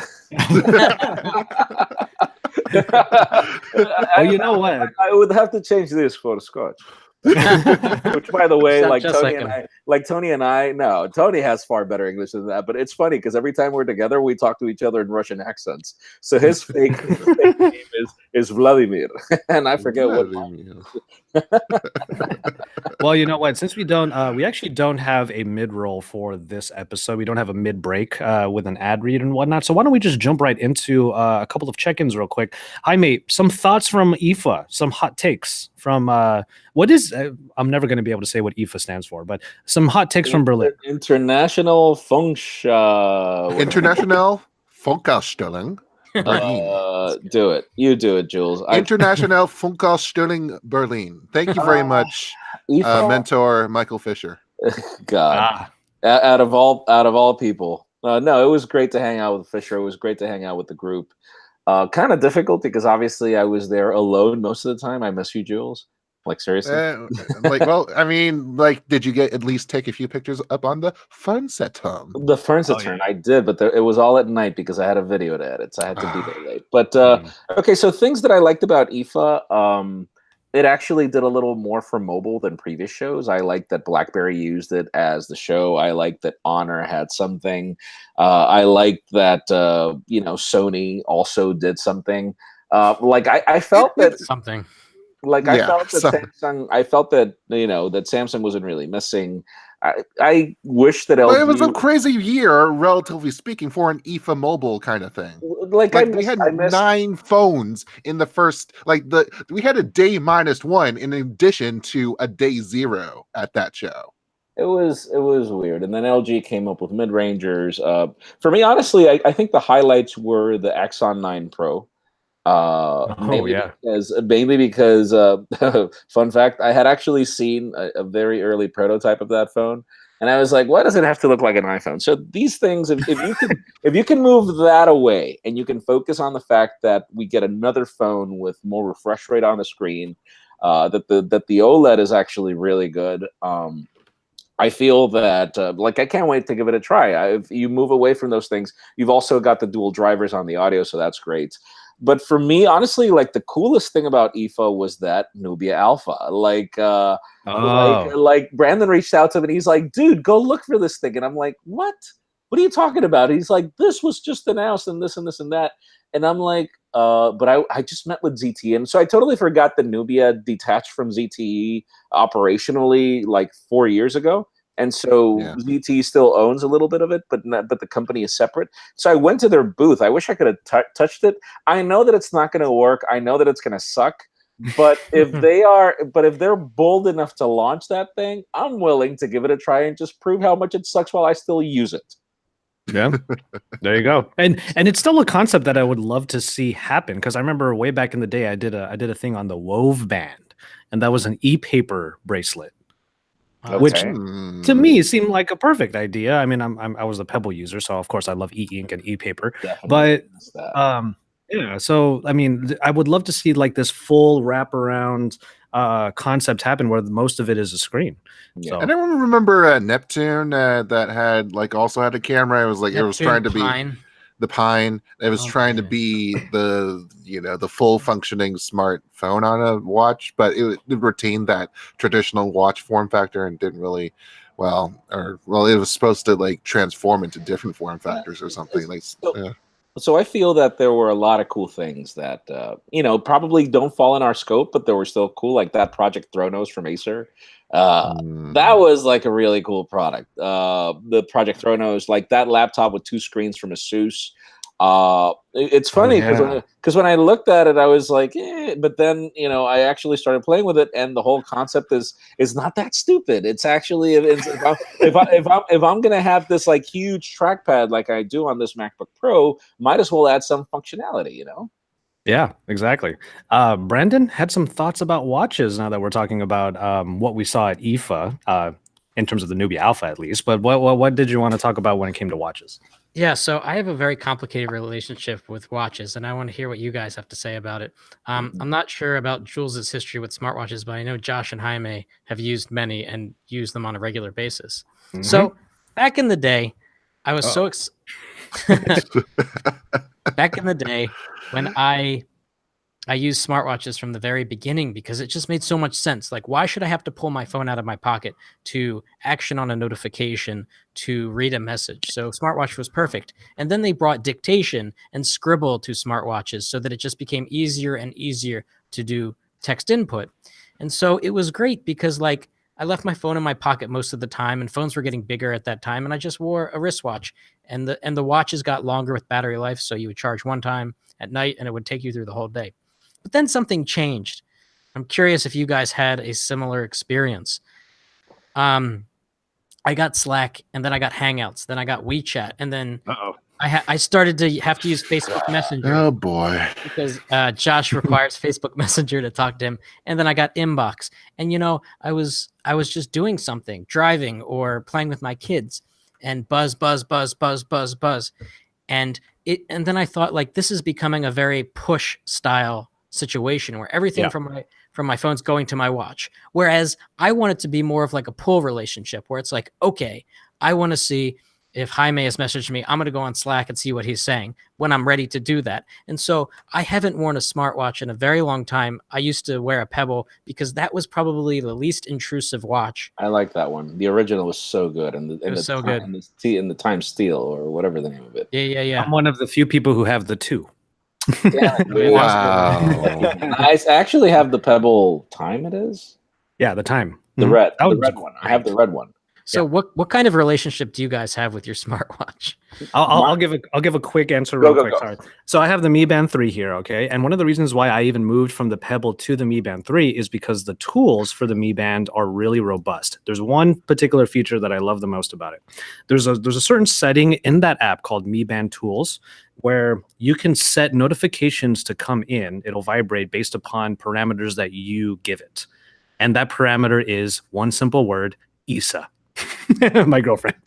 Well, you know what? I would have to change this for Scotch. Which, by the way, Sound like just Tony like and him. Tony and I, no, Tony has far better English than that. But it's funny because every time we're together, we talk to each other in Russian accents. So his fake name is Vladimir, and I forget what. Well, you know what? Since we actually don't have a mid roll for this episode. We don't have a mid break with an ad read and whatnot. So why don't we just jump right into a couple of check-ins real quick? Hi, mate. Some thoughts from IFA. Some hot takes from what is? I'm never going to be able to say what IFA stands for, but some hot takes from Berlin. International Funksha. International Funkausstellung. Do it. You do it, Jules. International Funkausstellung Berlin. Thank you very much, mentor Michael Fisher. God, out of all people, no, it was great to hang out with Fisher. It was great to hang out with the group. Kind of difficult because obviously I was there alone most of the time. I miss you, Jules. Like, seriously? Well, I mean, like, did you at least take a few pictures up on the Fernsehturm? The Fernsehturm, yeah. I did, but it was all at night because I had a video to edit, so I had to be there late. But okay, so things that I liked about IFA, it actually did a little more for mobile than previous shows. I liked that BlackBerry used it as the show. I liked that Honor had something. I liked that Sony also did something. I felt that something. I felt that Samsung. I felt that that Samsung wasn't really missing. I wish that LG. But it was a crazy year, relatively speaking, for an IFA mobile kind of thing. We had 9 phones in the first. We had a day -1 in addition to a day 0 at that show. It was weird, and then LG came up with mid-rangers. For me, honestly, I think the highlights were the Axon 9 Pro. Mainly because fun fact, I had actually seen a very early prototype of that phone, and I was like, why does it have to look like an iPhone? So these things, if you can move that away and you can focus on the fact that we get another phone with more refresh rate on the screen, that the OLED is actually really good. I feel that I can't wait to give it a try. If you move away from those things, you've also got the dual drivers on the audio, so that's great. But for me, honestly, the coolest thing about IFA was that Nubia Alpha. Brandon reached out to me and he's like, dude, go look for this thing. And I'm like, what? What are you talking about? And he's like, this was just announced and this and this and that. And I'm like, but I just met with ZTE. And so I totally forgot that Nubia detached from ZTE operationally 4 years ago. And so ZTE still owns a little bit of it, but the company is separate. So I went to their booth. I wish I could have touched it. I know that it's not going to work. I know that it's going to suck. But if they're bold enough to launch that thing, I'm willing to give it a try and just prove how much it sucks while I still use it. Yeah, there you go. And it's still a concept that I would love to see happen, because I remember way back in the day I did a thing on the Wove Band, and that was an e-paper bracelet. Okay. Which to me seemed like a perfect idea. I mean, I was a Pebble user, so of course I love e-ink and e-paper. But so I mean, I would love to see this full wraparound concept happen where most of it is a screen. Yeah. So. And I remember Neptune that had also had a camera. It was Neptune, it was trying to be the Pine. It was trying to be the full functioning smartphone on a watch, but it retained that traditional watch form factor and didn't really it was supposed to transform into different form factors or something. So I feel that there were a lot of cool things that probably don't fall in our scope, but they were still cool, like that Project Thronos from Acer. That was a really cool product. The Project Thronos, that laptop with 2 screens from Asus. It's funny because when I looked at it, I was like, but then I actually started playing with it, and the whole concept is not that stupid. It's actually if I'm gonna have this like huge trackpad like I do on this MacBook Pro, might as well add some functionality, Yeah, exactly. Brandon had some thoughts about watches now that we're talking about what we saw at IFA, in terms of the Nubia Alpha at least. But what did you want to talk about when it came to watches? Yeah, so I have a very complicated relationship with watches, and I want to hear what you guys have to say about it. I'm not sure about Jules's history with smartwatches, but I know Josh and Jaime have used many and use them on a regular basis. So back in the day, I was back in the day when I used smartwatches from the very beginning because it just made so much sense. Like, why should I have to pull my phone out of my pocket to action on a notification, to read a message? So smartwatch was perfect. And then they brought dictation and scribble to smartwatches so that it just became easier and easier to do text input. And so it was great because like I left my phone in my pocket most of the time, and phones were getting bigger at that time, and I just wore a wristwatch. And the watches got longer with battery life, so you would charge one time at night and it would take you through the whole day. But then something changed. I'm curious if you guys had a similar experience. I got Slack, and then I got Hangouts, then I got WeChat, and then I started to have to use Facebook Messenger. Oh boy! Because Josh requires Facebook Messenger to talk to him, and then I got Inbox. And I was just doing something, driving or playing with my kids, and buzz, buzz, buzz, buzz, buzz, buzz, and then I thought like this is becoming a very push style situation where everything from my phone's going to my watch. Whereas I want it to be more of like a pull relationship where it's like, okay, I want to see if Jaime has messaged me, I'm going to go on Slack and see what he's saying when I'm ready to do that. And so I haven't worn a smartwatch in a very long time. I used to wear a Pebble because that was probably the least intrusive watch. I like that one. The original was so good. And it was so good. And the Time Steel or whatever the name of it. Yeah. I'm one of the few people who have the two. Yeah, wow. I actually have the Pebble Time. It is. Yeah, the Time. The red one. I have the red one. So what kind of relationship do you guys have with your smartwatch? I'll give a quick answer real quick. Sorry. So I have the Mi Band 3 here, okay? And one of the reasons why I even moved from the Pebble to the Mi Band 3 is because the tools for the Mi Band are really robust. There's one particular feature that I love the most about it. There's a certain setting in that app called Mi Band Tools where you can set notifications to come in. It'll vibrate based upon parameters that you give it. And that parameter is one simple word, Isa. My girlfriend.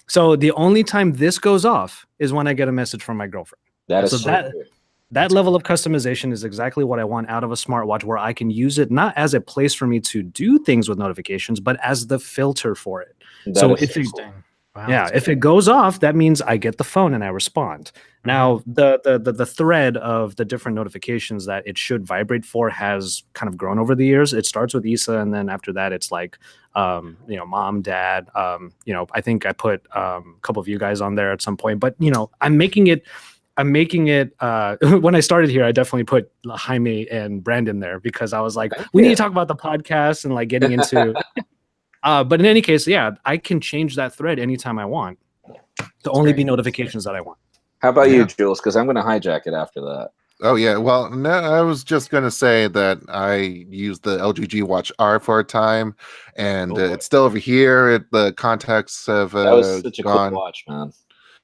So the only time this goes off is when I get a message from my girlfriend. That level of customization is exactly what I want out of a smartwatch, where I can use it not as a place for me to do things with notifications, but as the filter for it. If it goes off, that means I get the phone and I respond. Now, the thread of the different notifications that it should vibrate for has kind of grown over the years. It starts with Isa, and then after that, it's like, mom, dad. I think I put a couple of you guys on there at some point, but I'm making it. When I started here, I definitely put Jaime and Brandon there because I was like, we need to talk about the podcast and like getting into. But in any case, I can change that thread anytime I want to only be notifications that I want. How about you, Jules? Because I'm going to hijack it after that. Oh, yeah. Well, no, I was just going to say that I used the LG G Watch R for a time, and it's still over here. The contacts have that was such a gone. cool watch, man.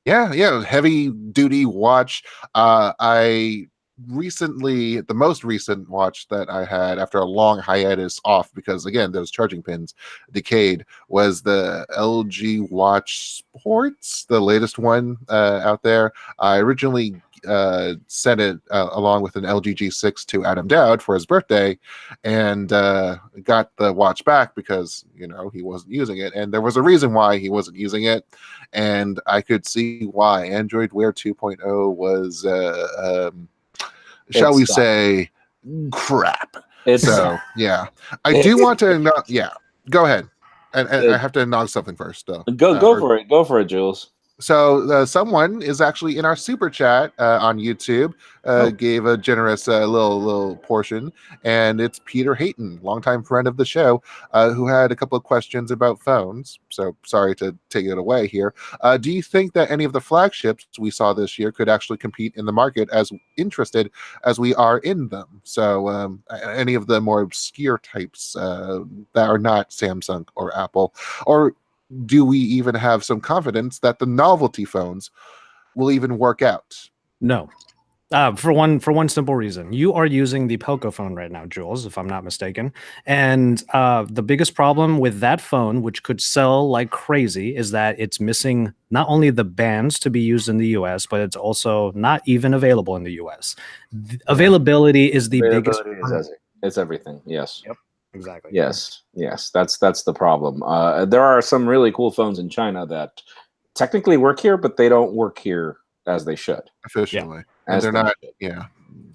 Yeah, heavy duty watch. The most recent watch that I had after a long hiatus off, because again those charging pins decayed, was the LG Watch Sports, the latest one out there. I originally sent it along with an LG G6 to Adam Dowd for his birthday, and got the watch back because he wasn't using it, and there was a reason why he wasn't using it, and I could see why. Android Wear 2.0 was shall we say, crap. I do want to. Go ahead, and I have to acknowledge something first. Go for it, Jules. So someone is actually in our super chat on YouTube, gave a generous little portion, and it's Peter Hayton, longtime friend of the show, who had a couple of questions about phones. So sorry to take it away here. Do you think that any of the flagships we saw this year could actually compete in the market as interested as we are in them? So any of the more obscure types that are not Samsung or Apple, or do we even have some confidence that the novelty phones will even work out? No. For one simple reason. You are using the Pelco phone right now, Jules, if I'm not mistaken. And the biggest problem with that phone, which could sell like crazy, is that it's missing not only the bands to be used in the US, but it's also not even available in the US. Availability is the biggest. It's everything. Yes. Yep. Exactly. Yes. That's the problem. There are some really cool phones in China that technically work here, but they don't work here as they should. Officially. Yeah. And they're not,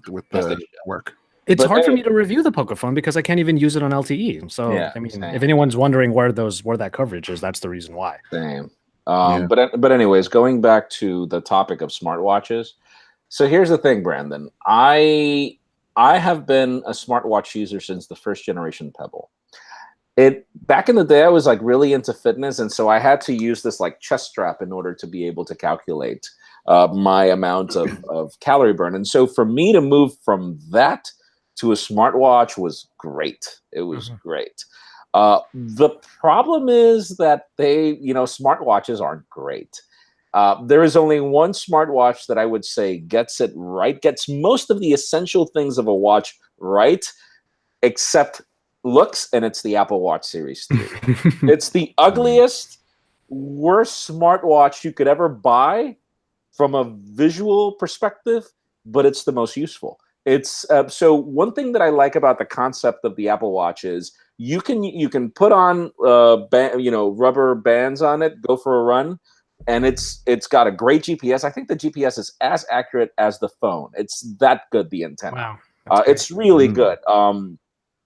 with the work. It's hard for me to review the Poco phone because I can't even use it on LTE. So, I mean, if anyone's wondering where that coverage is, that's the reason why. Same. But anyways, going back to the topic of smartwatches. So here's the thing, Brandon. I have been a smartwatch user since the first generation Pebble. Back in the day, I was like really into fitness, and so I had to use this like chest strap in order to be able to calculate my amount of calorie burn. And so for me to move from that to a smartwatch was great. It was great. The problem is that smartwatches aren't great. There is only one smartwatch that I would say gets it right, gets most of the essential things of a watch right, except looks, and it's the Apple Watch Series 3. It's the ugliest, worst smartwatch you could ever buy from a visual perspective, but it's the most useful. It's so one thing that I like about the concept of the Apple Watch is you can put on rubber bands on it, go for a run, and it's got a great GPS. I think the GPS is as accurate as the phone. It's that good, the antenna. Wow. It's really good.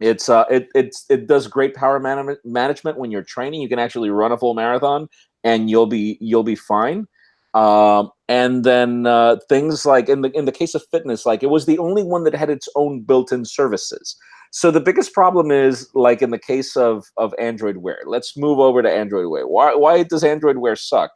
It does great power management when you're training. You can actually run a full marathon and you'll be fine. And then things like in the case of fitness, like it was the only one that had its own built-in services. So the biggest problem is, like in the case of Android Wear. Let's move over to Android Wear. Why does Android Wear suck?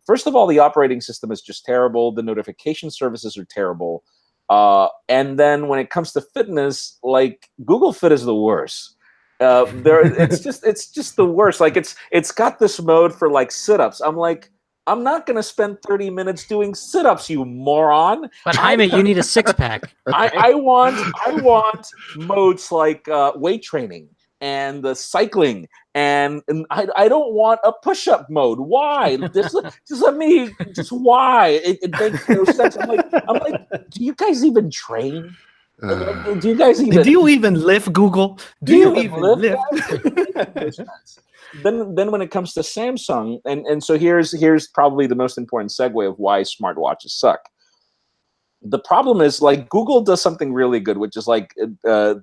First of all, the operating system is just terrible. The notification services are terrible. And then when it comes to fitness, like Google Fit is the worst. It's just the worst. Like it's got this mode for like sit-ups. I'm like, I'm not going to spend 30 minutes doing sit-ups, you moron. But Jaime, you need a six-pack. I want modes like weight training and the cycling, and I don't want a push-up mode. Why? Just let me. Just why? It makes no sense. I'm like, do you guys even train? Do you guys even? Do you even lift, Google? Do you even lift? Then when it comes to Samsung, and so here's probably the most important segue of why smartwatches suck. The problem is, like, Google does something really good, which is like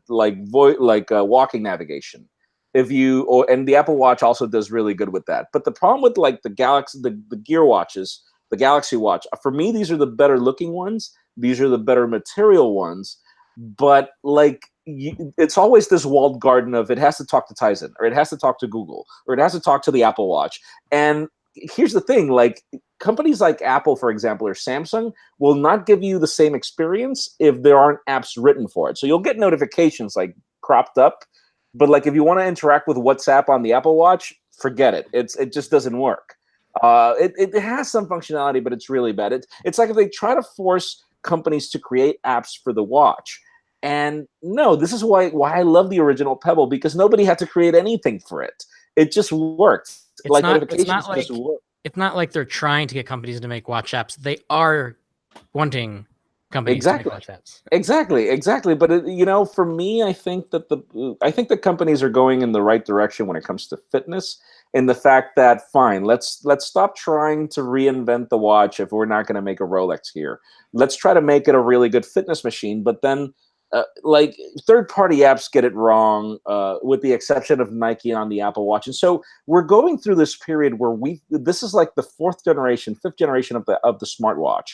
walking navigation. And the Apple Watch also does really good with that. But the problem with like the Gear watches, the Galaxy Watch, for me, these are the better looking ones. These are the better material ones. But like, it's always this walled garden of it has to talk to Tizen, or it has to talk to Google, or it has to talk to the Apple Watch. And here's the thing, like companies like Apple, for example, or Samsung will not give you the same experience if there aren't apps written for it. So you'll get notifications like cropped up, but like if you want to interact with WhatsApp on the Apple Watch, forget it. It just doesn't work. It has some functionality, but it's really bad. It's like if they try to force companies to create apps for the watch. And no, this is why I love the original Pebble, because nobody had to create anything for it. It just worked. It's not like they're trying to get companies to make watch apps. They are wanting companies to make watch apps. Exactly. But for me, I think that companies are going in the right direction when it comes to fitness. In the fact that, fine, let's stop trying to reinvent the watch if we're not going to make a Rolex here. Let's try to make it a really good fitness machine. But then like third-party apps get it wrong, with the exception of Nike on the Apple Watch. And so we're going through this period where this is like the fifth generation of the smartwatch.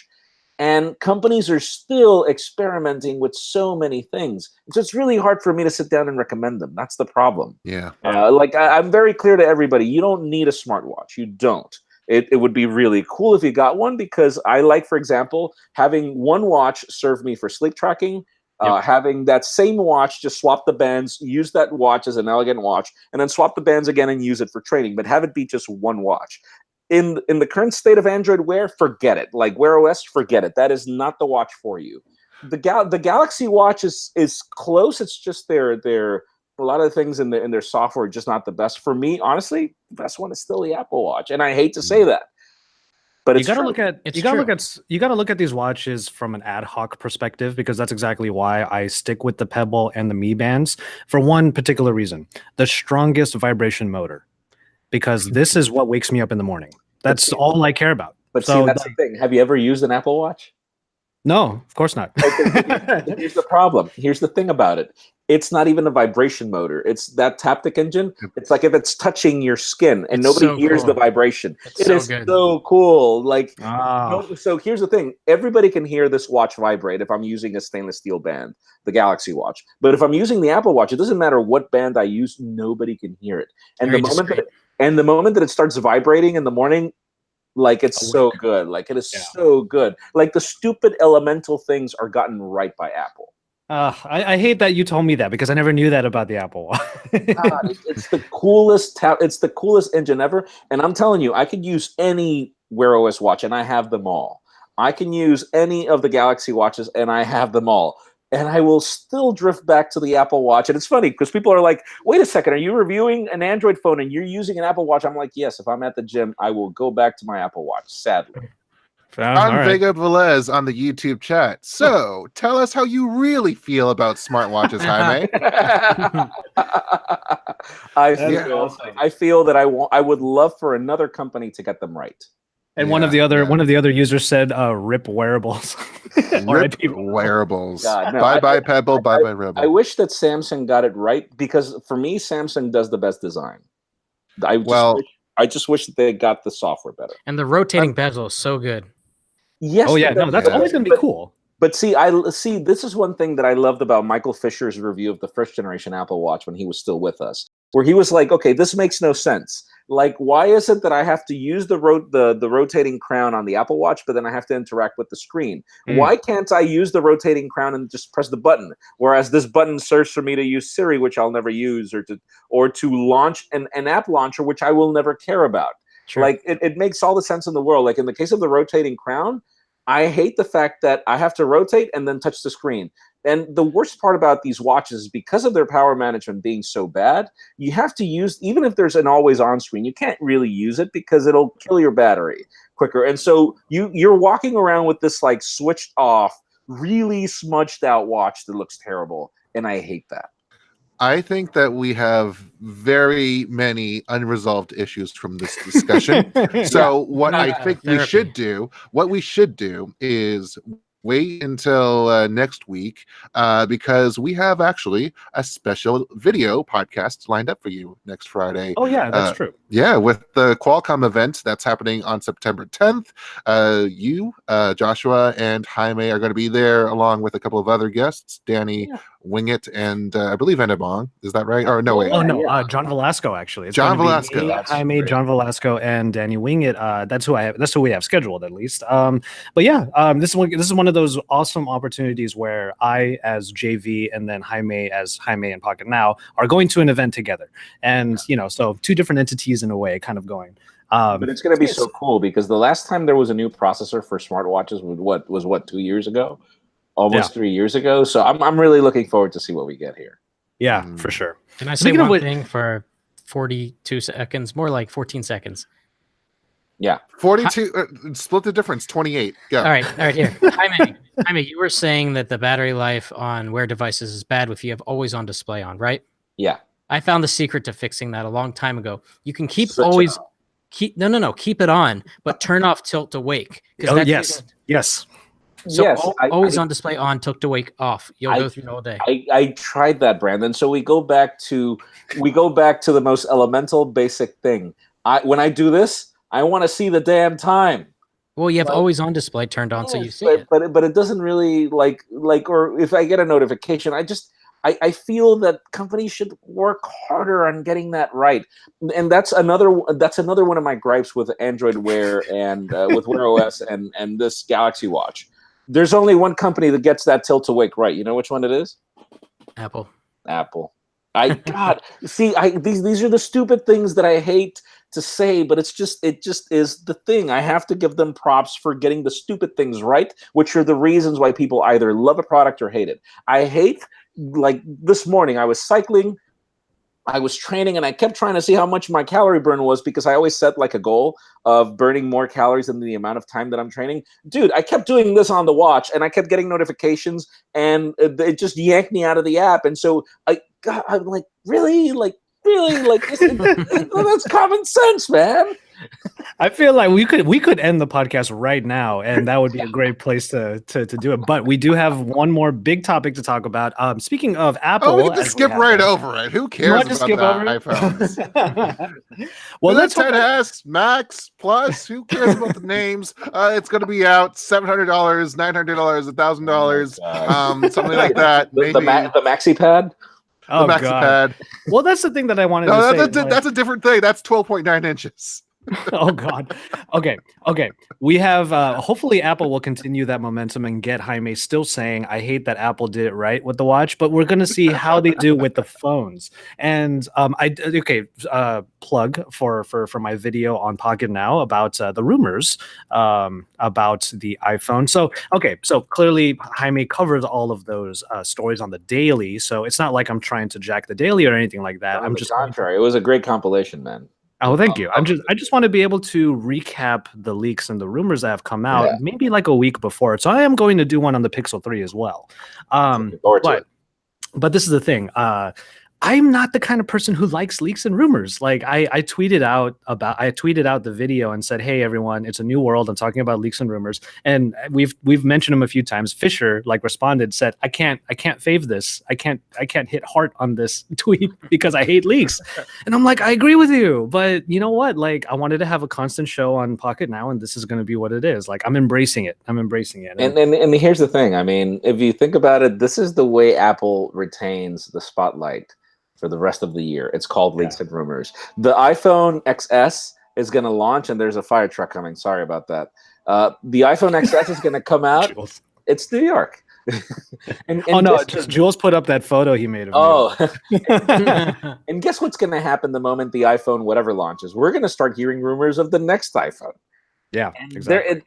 And companies are still experimenting with so many things. So it's really hard for me to sit down and recommend them. That's the problem. Yeah. I'm very clear to everybody, you don't need a smartwatch. You don't. It would be really cool if you got one, because I like, for example, having one watch serve me for sleep tracking, having that same watch, just swap the bands, use that watch as an elegant watch, and then swap the bands again and use it for training, but have it be just one watch. In the current state of Android Wear, forget it. Like Wear OS, forget it. That is not the watch for you. The Galaxy Watch is close. It's just their a lot of the things in their software are just not the best. For me, honestly, the best one is still the Apple Watch, and I hate to say that, but you gotta look at these watches from an ad hoc perspective, because that's exactly why I stick with the Pebble and the Mi Bands for one particular reason: the strongest vibration motor. Because this is what wakes me up in the morning. That's all I care about. But see, that's the thing. Have you ever used an Apple Watch? No, of course not. Here's the problem. Here's the thing about it. It's not even a vibration motor. It's that Taptic engine. It's like if it's touching your skin and nobody hears the vibration. It is so cool. Like, so here's the thing. Everybody can hear this watch vibrate if I'm using a stainless steel band, the Galaxy Watch. But if I'm using the Apple Watch, it doesn't matter what band I use. Nobody can hear it. And the moment that it starts vibrating in the morning, like it's so good. Like it is so good. Like the stupid elemental things are gotten right by Apple. I hate that you told me that, because I never knew that about the Apple Watch. God, it's the coolest it's the coolest engine ever. And I'm telling you, I could use any Wear OS watch and I have them all. I can use any of the Galaxy watches and I have them all. And I will still drift back to the Apple Watch. And it's funny because people are like, wait a second, are you reviewing an Android phone and you're using an Apple Watch? I'm like, yes, if I'm at the gym, I will go back to my Apple Watch, sadly. I'm Vega Velez on the YouTube chat. So tell us how you really feel about smartwatches, Jaime. I feel that I would love for another company to get them right. And one of the other users said, "Rip wearables." Rip wearables. God, no, bye Pebble. Bye Rebel. I wish that Samsung got it right, because for me, Samsung does the best design. I just wish that they got the software better. And the rotating bezel is so good. Yes. Oh yeah, no, that's always gonna be cool. But see, this is one thing that I loved about Michael Fisher's review of the first generation Apple Watch when he was still with us, where he was like, okay, this makes no sense. Like, why is it that I have to use the rotating crown on the Apple Watch, but then I have to interact with the screen? Why can't I use the rotating crown and just press the button? Whereas this button serves for me to use Siri, which I'll never use, or to launch an app launcher, which I will never care about. Sure. Like, it makes all the sense in the world. Like in the case of the rotating crown, I hate the fact that I have to rotate and then touch the screen. And the worst part about these watches is because of their power management being so bad, you have to use, even if there's an always on screen, you can't really use it because it'll kill your battery quicker. And so you're walking around with this like switched off, really smudged out watch that looks terrible. And I hate that. I think that we have very many unresolved issues from this discussion. So what we should do is wait until next week, because we have actually a special video podcast lined up for you next Friday. Oh yeah, that's true. Yeah, with the Qualcomm event that's happening on September 10th. You, Joshua, and Jaime are going to be there along with a couple of other guests, Danny Wingett and I believe Enabong. Is that right? Or no, wait. Oh no, John Velasco actually. It's John Velasco. Me, Jaime, John Velasco, and Danny Wingett. That's who we have scheduled at least. But yeah, this is one of those awesome opportunities where I, as JV, and then Jaime as Jaime and Pocket Now, are going to an event together, and so two different entities in a way, kind of going. But it's going to be so cool because the last time there was a new processor for smartwatches was 2 years ago, almost 3 years ago. So I'm really looking forward to see what we get here. Yeah, for sure. Can I say one thing for 42 seconds? More like 14 seconds. Yeah, 42. Split the difference. 28. Yeah. All right. Here, Jaime, you were saying that the battery life on Wear devices is bad if you have always on display on, right? Yeah. I found the secret to fixing that a long time ago. You can keep keep it on, but turn off tilt to wake. Oh yes. So yes, always on display on, tucked awake off. You'll go through it all day. I tried that, Brandon. So we go back to the most elemental, basic thing. When I do this, I want to see the damn time. Well, you have always on display turned on, so you see it. But it doesn't really like or if I get a notification, I feel that companies should work harder on getting that right. And that's another one of my gripes with Android Wear and with Wear OS and this Galaxy Watch. There's only one company that gets that tilt awake right. You know which one it is? Apple. These are the stupid things that I hate to say, but it just is the thing. I have to give them props for getting the stupid things right, which are the reasons why people either love a product or hate it. I hate, like this morning, I was cycling, I was training, and I kept trying to see how much my calorie burn was because I always set like a goal of burning more calories than the amount of time that I'm training. Dude, I kept doing this on the watch, and I kept getting notifications, and it just yanked me out of the app. And so I'm like, really? Like, that's common sense, man. I feel like we could end the podcast right now, and that would be a great place to do it. But we do have one more big topic to talk about. Speaking of Apple, we can just skip right over it. Who cares about that iPhones? Well, let's 10s, Max, Plus. Who cares about the names? It's going to be out $700, $900, $1,000, something like that. The Maxi Pad. Oh, the Maxi Pad. Well, that's the thing that I wanted to say. That's a different thing. That's 12.9 inches. Oh God. Okay. We have hopefully Apple will continue that momentum and get Jaime still saying I hate that Apple did it right with the watch, but we're going to see how they do with the phones. And plug for my video on Pocket Now about the rumors about the iPhone. So clearly Jaime covers all of those stories on the daily, so it's not like I'm trying to jack the daily or anything like that. I'm just contrary. It was a great compilation, man. Oh, thank you. I just want to be able to recap the leaks and the rumors that have come out, maybe like a week before. So I am going to do one on the Pixel 3 as well. But this is the thing. I'm not the kind of person who likes leaks and rumors. Like I tweeted out the video and said, "Hey everyone, it's a new world. I'm talking about leaks and rumors." And we've mentioned them a few times. Fisher responded, said, "I can't fave this. I can't hit heart on this tweet because I hate leaks." And I'm like, I agree with you, but you know what? Like I wanted to have a constant show on Pocket Now, and this is going to be what it is. Like I'm embracing it. And here's the thing. I mean, if you think about it, this is the way Apple retains the spotlight for the rest of the year. It's called leaks and rumors. The iPhone XS is going to launch, and there's a fire truck coming. Sorry about that. The iPhone XS is going to come out. It's New York. and Jules put up that photo he made of me. And guess what's going to happen the moment the iPhone whatever launches? We're going to start hearing rumors of the next iPhone. Yeah, exactly.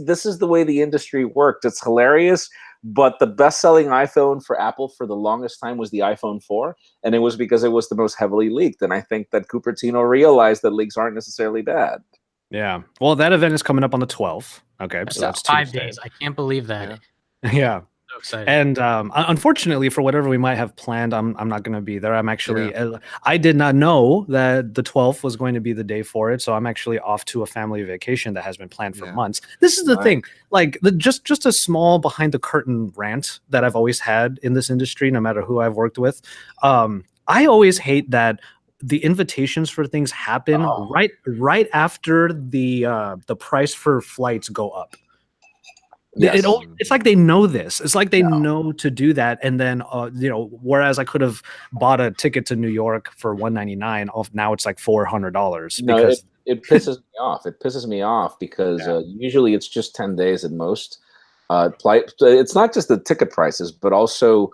This is the way the industry worked. It's hilarious. But the best-selling iPhone for Apple for the longest time was the iPhone 4, and it was because it was the most heavily leaked. And I think that Cupertino realized that leaks aren't necessarily bad. Yeah. Well, that event is coming up on the 12th. Okay, so that's 5 Tuesday. days. I can't believe that. Yeah. So excited. And unfortunately, for whatever we might have planned, I'm not going to be there. I'm actually I did not know that the 12th was going to be the day for it, so I'm actually off to a family vacation that has been planned for months. This is the thing, like just a small behind the curtain rant that I've always had in this industry, no matter who I've worked with. I always hate that the invitations for things happen right after the price for flights go up. Yes. It's like they know this. It's like they know to do that, and then whereas I could have bought a ticket to New York for $199, now it's like $400. No, it pisses me off. It pisses me off because usually it's just 10 days at most. It's not just the ticket prices, but also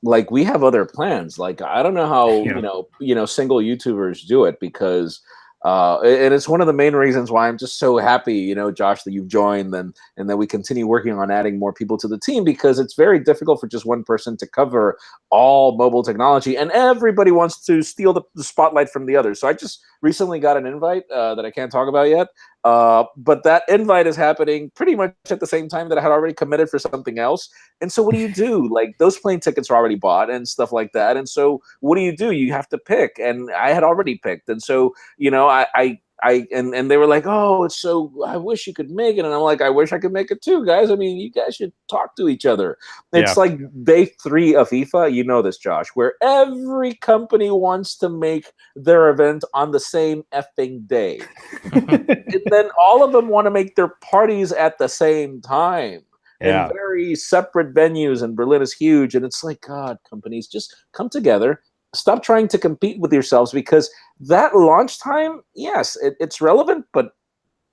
like we have other plans. Like I don't know how single YouTubers do it because. And it's one of the main reasons why I'm just so happy, Josh, that you've joined and that we continue working on adding more people to the team, because it's very difficult for just one person to cover all mobile technology, and everybody wants to steal the spotlight from the others. So I just recently got an invite that I can't talk about yet. But that invite is happening pretty much at the same time that I had already committed for something else. And so what do you do? Like those plane tickets are already bought and stuff like that. And so what do? You have to pick. And I had already picked. And so, and they were like, oh, it's so, I wish you could make it. And I'm like, I wish I could make it too, guys. I mean, you guys should talk to each other. It's like day 3 of FIFA. You know this, Josh, where every company wants to make their event on the same effing day. And then all of them want to make their parties at the same time. In very separate venues, and Berlin is huge. And it's like, God, companies, just come together. Stop trying to compete with yourselves, because that launch time, yes, it's relevant, but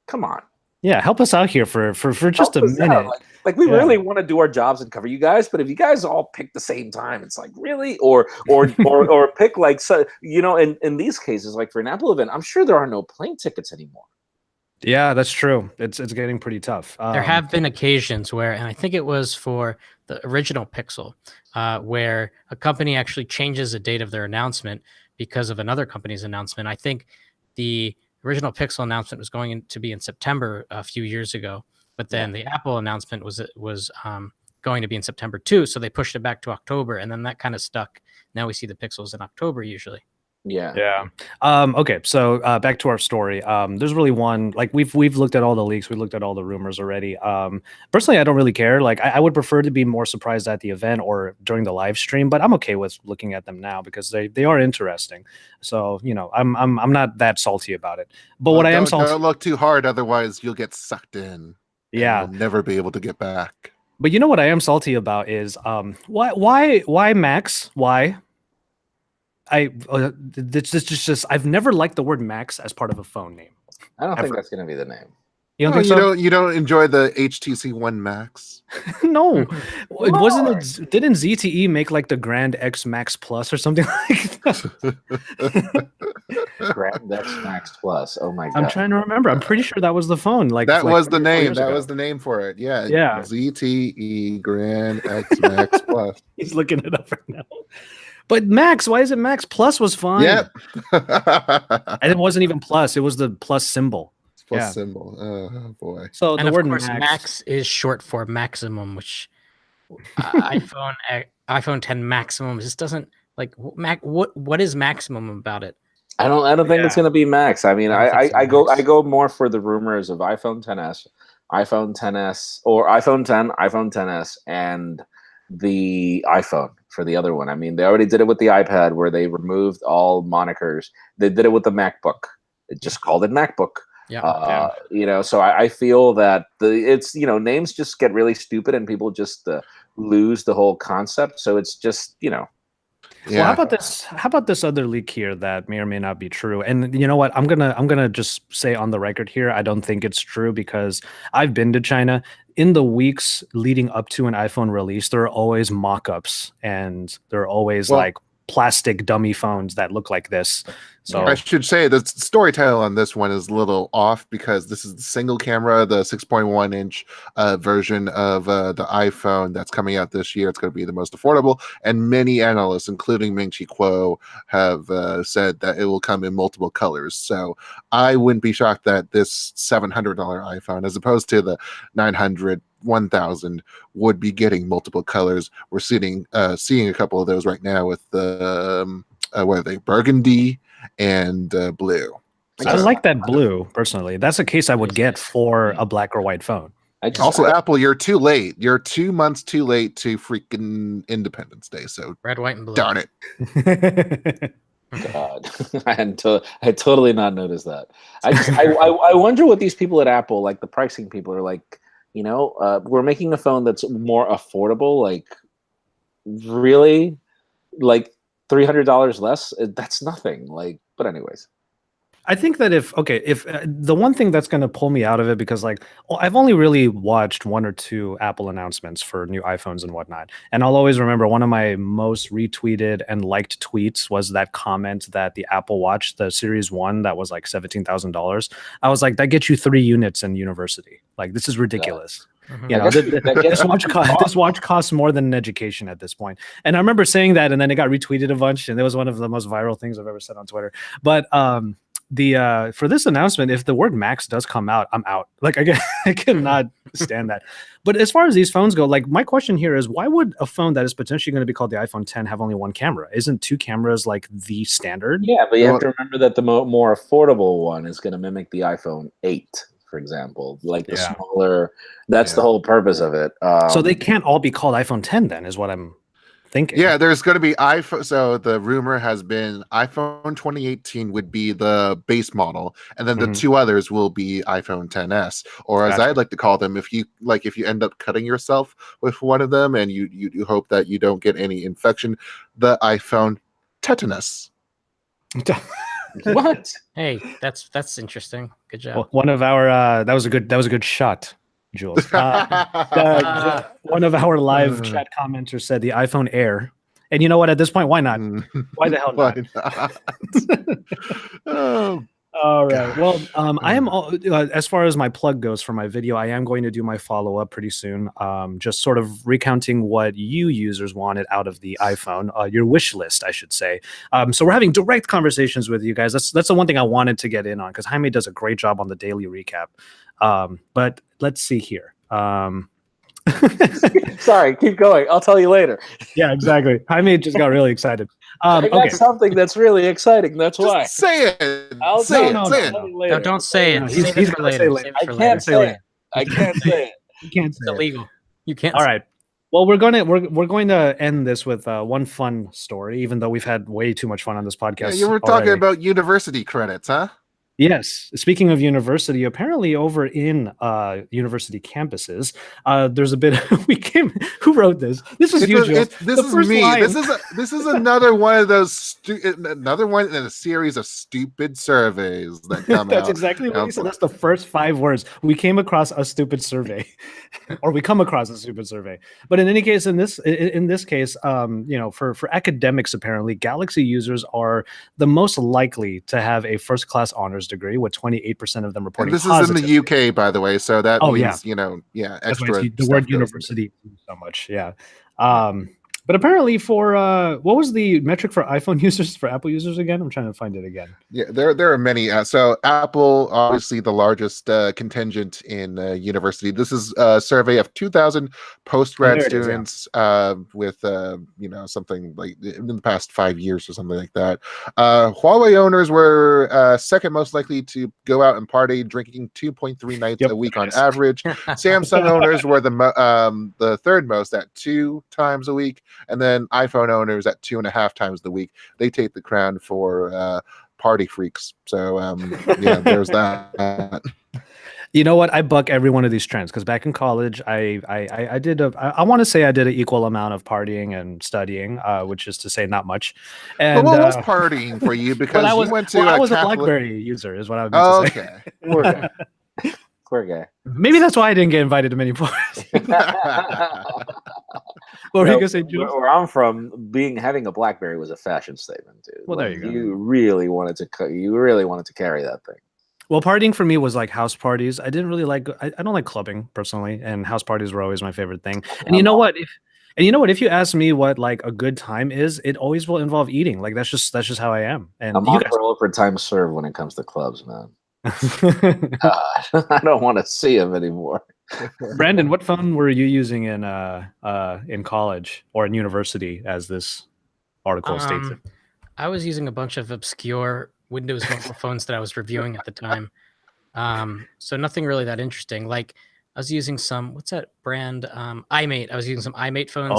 come on. Yeah, help us out here for just a minute. Like we really want to do our jobs and cover you guys, but if you guys all pick the same time, it's like, really? Or pick like, so, you know, in these cases, like for an Apple event, I'm sure there are no plane tickets anymore. Yeah, that's true. It's getting pretty tough. There have been occasions where, and I think it was for the original Pixel, where a company actually changes the date of their announcement because of another company's announcement. I think the original Pixel announcement was going to be in September a few years ago, but then the Apple announcement was going to be in September too, so they pushed it back to October, and then that kind of stuck. Now we see the Pixels in October usually. Yeah. Okay, so back to our story. There's really one, like we've looked at all the leaks, we looked at all the rumors already. Personally, I don't really care. Like I would prefer to be more surprised at the event or during the live stream, but I'm okay with looking at them now because they are interesting. So, you know, I'm not that salty about it. But what I am salty, don't look too hard, otherwise you'll get sucked in. Yeah. You'll never be able to get back. But you know what I am salty about is why Max? Why? It's just I've never liked the word Max as part of a phone name. I don't think that's going to be the name. You don't think so? You don't enjoy the HTC One Max? No, it wasn't. Didn't ZTE make like the Grand X Max Plus or something like that? Grand X Max Plus. Oh my God! I'm trying to remember. I'm pretty sure that was the phone. Like that was the name. That was the name for it. Yeah. Yeah. ZTE Grand X Max Plus. He's looking it up right now. But Max, why is it Max? Plus was fine. Yep. And it wasn't even plus. It was the plus symbol. Plus symbol. Oh boy. So and the of word course, Max is short for maximum, which iPhone 10 maximum just doesn't like what is maximum about it? I don't think it's going to be Max. I mean, I go more for the rumors of iPhone XS, iPhone XS, or iPhone 10, iPhone XS, and the iPhone for the other one. I mean, they already did it with the iPad where they removed all monikers. They did it with the MacBook. It just called it MacBook. Yeah. You know, so I feel that it's, you know, names just get really stupid and people just lose the whole concept. So it's just, you know. Yeah. Well, how about this other leak here that may or may not be true? And you know what? I'm gonna just say on the record here, I don't think it's true because I've been to China. In the weeks leading up to an iPhone release, there are always mock-ups and there are always like plastic dummy phones that look like this. So I should say the storytelling on this one is a little off because this is the single camera, the 6.1 inch version of the iPhone that's coming out this year. It's going to be the most affordable, and many analysts, including Ming-Chi Kuo, have said that it will come in multiple colors. So I wouldn't be shocked that this $700 iPhone, as opposed to the 900, 1,000, would be getting multiple colors. We're seeing a couple of those right now with the what are they, burgundy and blue. So, I like that blue personally. That's a case I would get for a black or white phone. Also, Apple, you're too late. You're 2 months too late to freaking Independence Day. So red, white, and blue. Darn it. God, I totally not noticed that. I wonder what these people at Apple, like the pricing people, are like. You know, we're making a phone that's more affordable. Like, really, like $300 less. That's nothing. Like, but anyways. I think that if the one thing that's going to pull me out of it, because like I've only really watched 1 or 2 Apple announcements for new iPhones and whatnot, and I'll always remember one of my most retweeted and liked tweets was that comment that the Apple Watch, the Series 1, that was like $17,000. I was like, that gets you 3 units in university. Like, this is ridiculous. Mm-hmm. You know, this watch costs more than an education at this point. And I remember saying that, and then it got retweeted a bunch, and it was one of the most viral things I've ever said on Twitter. But for this announcement, if the word Max does come out, I'm out. Like I cannot understand that. But as far as these phones go, like my question here is, why would a phone that is potentially going to be called the iPhone 10 have only one camera? Isn't two cameras like the standard? Yeah, but you have to remember that the more affordable one is going to mimic the iPhone 8, for example, like the smaller. That's the whole purpose of it. So they can't all be called iPhone 10 then, is what I'm thinking. Yeah, there's going to be iPhone. So the rumor has been iPhone 2018 would be the base model, and then the two others will be iPhone 10s, or as I'd like to call them, if you end up cutting yourself with one of them, and you hope that you don't get any infection, the iPhone tetanus. What? Hey, that's interesting. Good job. Well, one of our that was a good shot, Jules. One of our live chat commenters said the iPhone Air, and you know what? At this point, why not? Why the hell not? Oh. All right. Well, I am as far as my plug goes for my video, I am going to do my follow-up pretty soon. Just sort of recounting what you users wanted out of the iPhone, your wish list, I should say. So we're having direct conversations with you guys. That's the one thing I wanted to get in on, because Jaime does a great job on the daily recap. But let's see here. Sorry, keep going. I'll tell you later. Yeah, exactly. Jaime just got really excited. I got something that's really exciting. That's why. Just say it. I'll say it. No, don't say it. He's Save it for gonna say later. later. Save it for I can't later. say it. I can't say it. You can't say It's illegal. You can't. All right. Well, we're going to end this with one fun story, even though we've had way too much fun on this podcast. Yeah, you were talking about university credits, huh? Yes. Speaking of university, apparently over in university campuses, there's a bit. Who wrote this? This is you, Jules. This is me. Line. This is another one of those. Another one in a series of stupid surveys that come out. That's exactly what he said. That's the first 5 words. We came across a stupid survey, or we come across a stupid survey. But in any case, in this case, for academics, apparently, Galaxy users are the most likely to have a first-class honors degree, with 28% of them reporting. And this positive. is in the UK, by the way, so that means extra. The word university so much, yeah. But apparently, for what was the metric for iPhone users, for Apple users again? I'm trying to find it again. Yeah, there are many. So Apple, obviously the largest contingent in university. This is a survey of 2,000 post-grad students with something like in the past 5 years or something like that. Huawei owners were second most likely to go out and party, drinking 2.3 nights a week on average. Samsung owners were the third most at 2 times a week. And then iPhone owners at 2.5 times the week. They take the crown for party freaks. So there's that. You know what? I buck every one of these trends, because back in college, I want to say I did an equal amount of partying and studying, which is to say not much. And but what was partying for you? Because I was, you went to I was Catholic... a BlackBerry user, is what I was to say. Okay. Poor guy. Maybe that's why I didn't get invited to many parties. What were you gonna say, Jules? Where I'm from, having a BlackBerry was a fashion statement, dude. Well, there you go. You really wanted to carry that thing. Well, partying for me was like house parties. I didn't really like. I don't like clubbing personally, and house parties were always my favorite thing. And you know what? If you ask me what like a good time is, it always will involve eating. Like that's just how I am. And I'm on for time served when it comes to clubs, man. I don't want to see him anymore. Brandon, what phone were you using in college or in university, as this article states it? I was using a bunch of obscure Windows mobile phones that I was reviewing at the time. So nothing really that interesting. Like I was using what's that brand? iMate. I was using some iMate phones.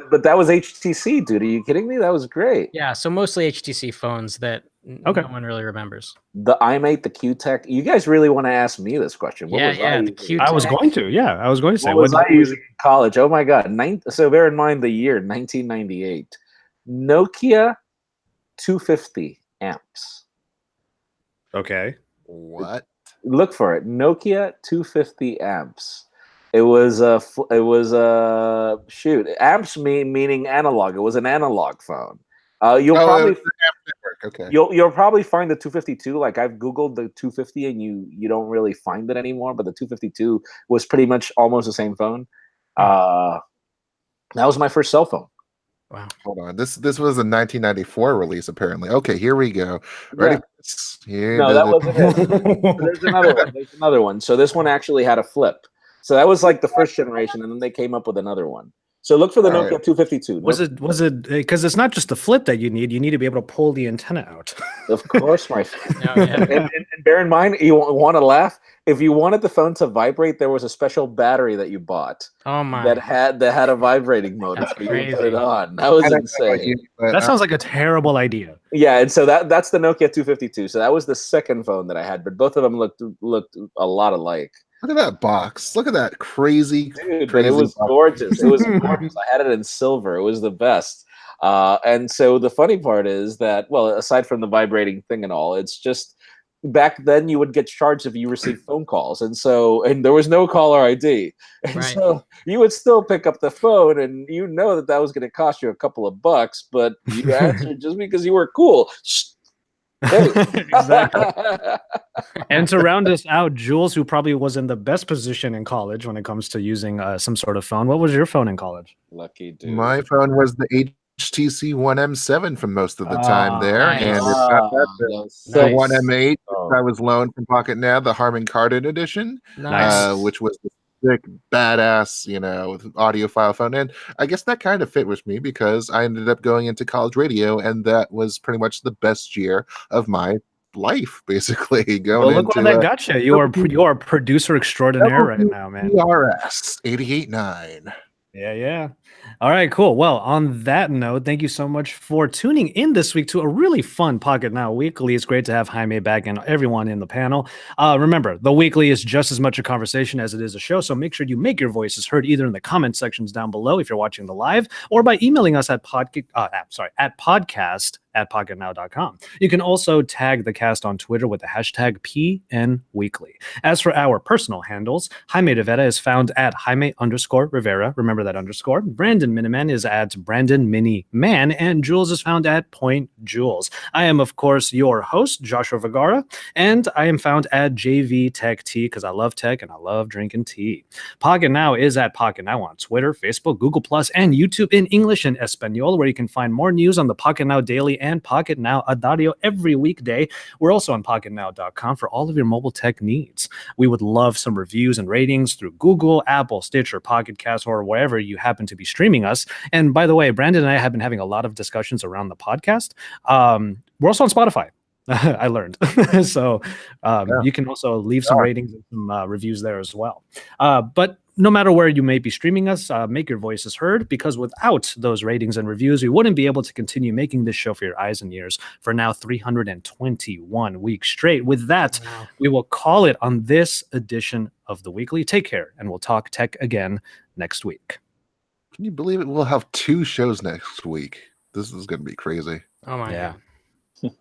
But that was HTC, dude. Are you kidding me? That was great. Yeah, so mostly HTC phones that no one really remembers. The iMate, the Q-Tech. You guys really want to ask me this question? The Q-Tech. I was going to. Yeah, I was going to say. What was I using in college? Oh my god! So bear in mind the year 1998. Nokia 250 amps. Okay. What? Look for it. Nokia 250 amps. It was amps meaning analog. It was an analog phone. You'll probably find the 252. Like I've Googled the 250 and you don't really find it anymore, but the 252 was pretty much almost the same phone. That was my first cell phone. Wow. Hold on. This was a 1994 release, apparently. Okay, here we go. Ready? Yeah. No, that wasn't it. There's another one. So this one actually had a flip. So that was like the first generation, and then they came up with another one. So look for the Nokia 252. Was it because it's not just the flip that you need to be able to pull the antenna out. Of course, my friend. Oh, yeah. And bear in mind, you want to laugh. If you wanted the phone to vibrate, there was a special battery that you bought Oh my. that had a vibrating mode. That's So you could put crazy. it on. That was insane. That sounds like a terrible idea. Yeah, and so that's the Nokia 252. So that was the second phone that I had, but both of them looked a lot alike. Look at that box. Look at that crazy, Dude, but crazy it was box. gorgeous. It was gorgeous. I had it in silver. It was the best. And so the funny part is that, well, aside from the vibrating thing and all, it's just back then you would get charged if you received phone calls, and there was no caller ID, and Right. so you would still pick up the phone, and you know that was going to cost you a couple of bucks, but you answered just because you were cool. Hey. Exactly. And to round us out, Jules, who probably was in the best position in college when it comes to using some sort of phone. What was your phone in college? Lucky dude. My phone was the HTC One M7 for most of the time there, nice. and it's got that the Nice. One M8 Oh. I was loaned from Pocket Now, the Harman Kardon edition, Nice. which was the thick, badass, with audiophile phone. And I guess that kind of fit with me because I ended up going into college radio, and that was pretty much the best year of my life, basically. Going Well, look into where that got you. You are a producer extraordinaire right now, man. PRS 88.9. Yeah. All right, cool. Well, on that note, thank you so much for tuning in this week to a really fun Pocket Now Weekly. It's great to have Jaime back and everyone in the panel. Remember, the weekly is just as much a conversation as it is a show, so make sure you make your voices heard either in the comment sections down below if you're watching the live, or by emailing us at podcast@pocketnow.com. You can also tag the cast on Twitter with the hashtag PNWeekly. As for our personal handles, Jaime Rivera is found at Jaime_Rivera. Remember that underscore. Brandon Miniman is at Brandon Mini Man, and Jules is found at Point Jules. I am, of course, your host, Joshua Vergara, and I am found at JV Tech Tea because I love tech and I love drinking tea. Pocket Now is at Pocket Now on Twitter, Facebook, Google+, and YouTube in English and Espanol, where you can find more news on the Pocket Now Daily and Pocket Now Adario every weekday. We're also on PocketNow.com for all of your mobile tech needs. We would love some reviews and ratings through Google, Apple, Stitcher, Pocket Cast, or wherever you happen to be streaming us. And by the way, Brandon and I have been having a lot of discussions around the podcast. We're also on Spotify. I learned. So you can also leave some ratings and some reviews there as well. But no matter where you may be streaming us, make your voices heard, because without those ratings and reviews, we wouldn't be able to continue making this show for your eyes and ears for now 321 weeks straight. With that, we will call it on this edition of the Weekly. Take care, and we'll talk tech again next week. Can you believe it? We'll have 2 shows next week. This is going to be crazy. Oh my Yeah. God.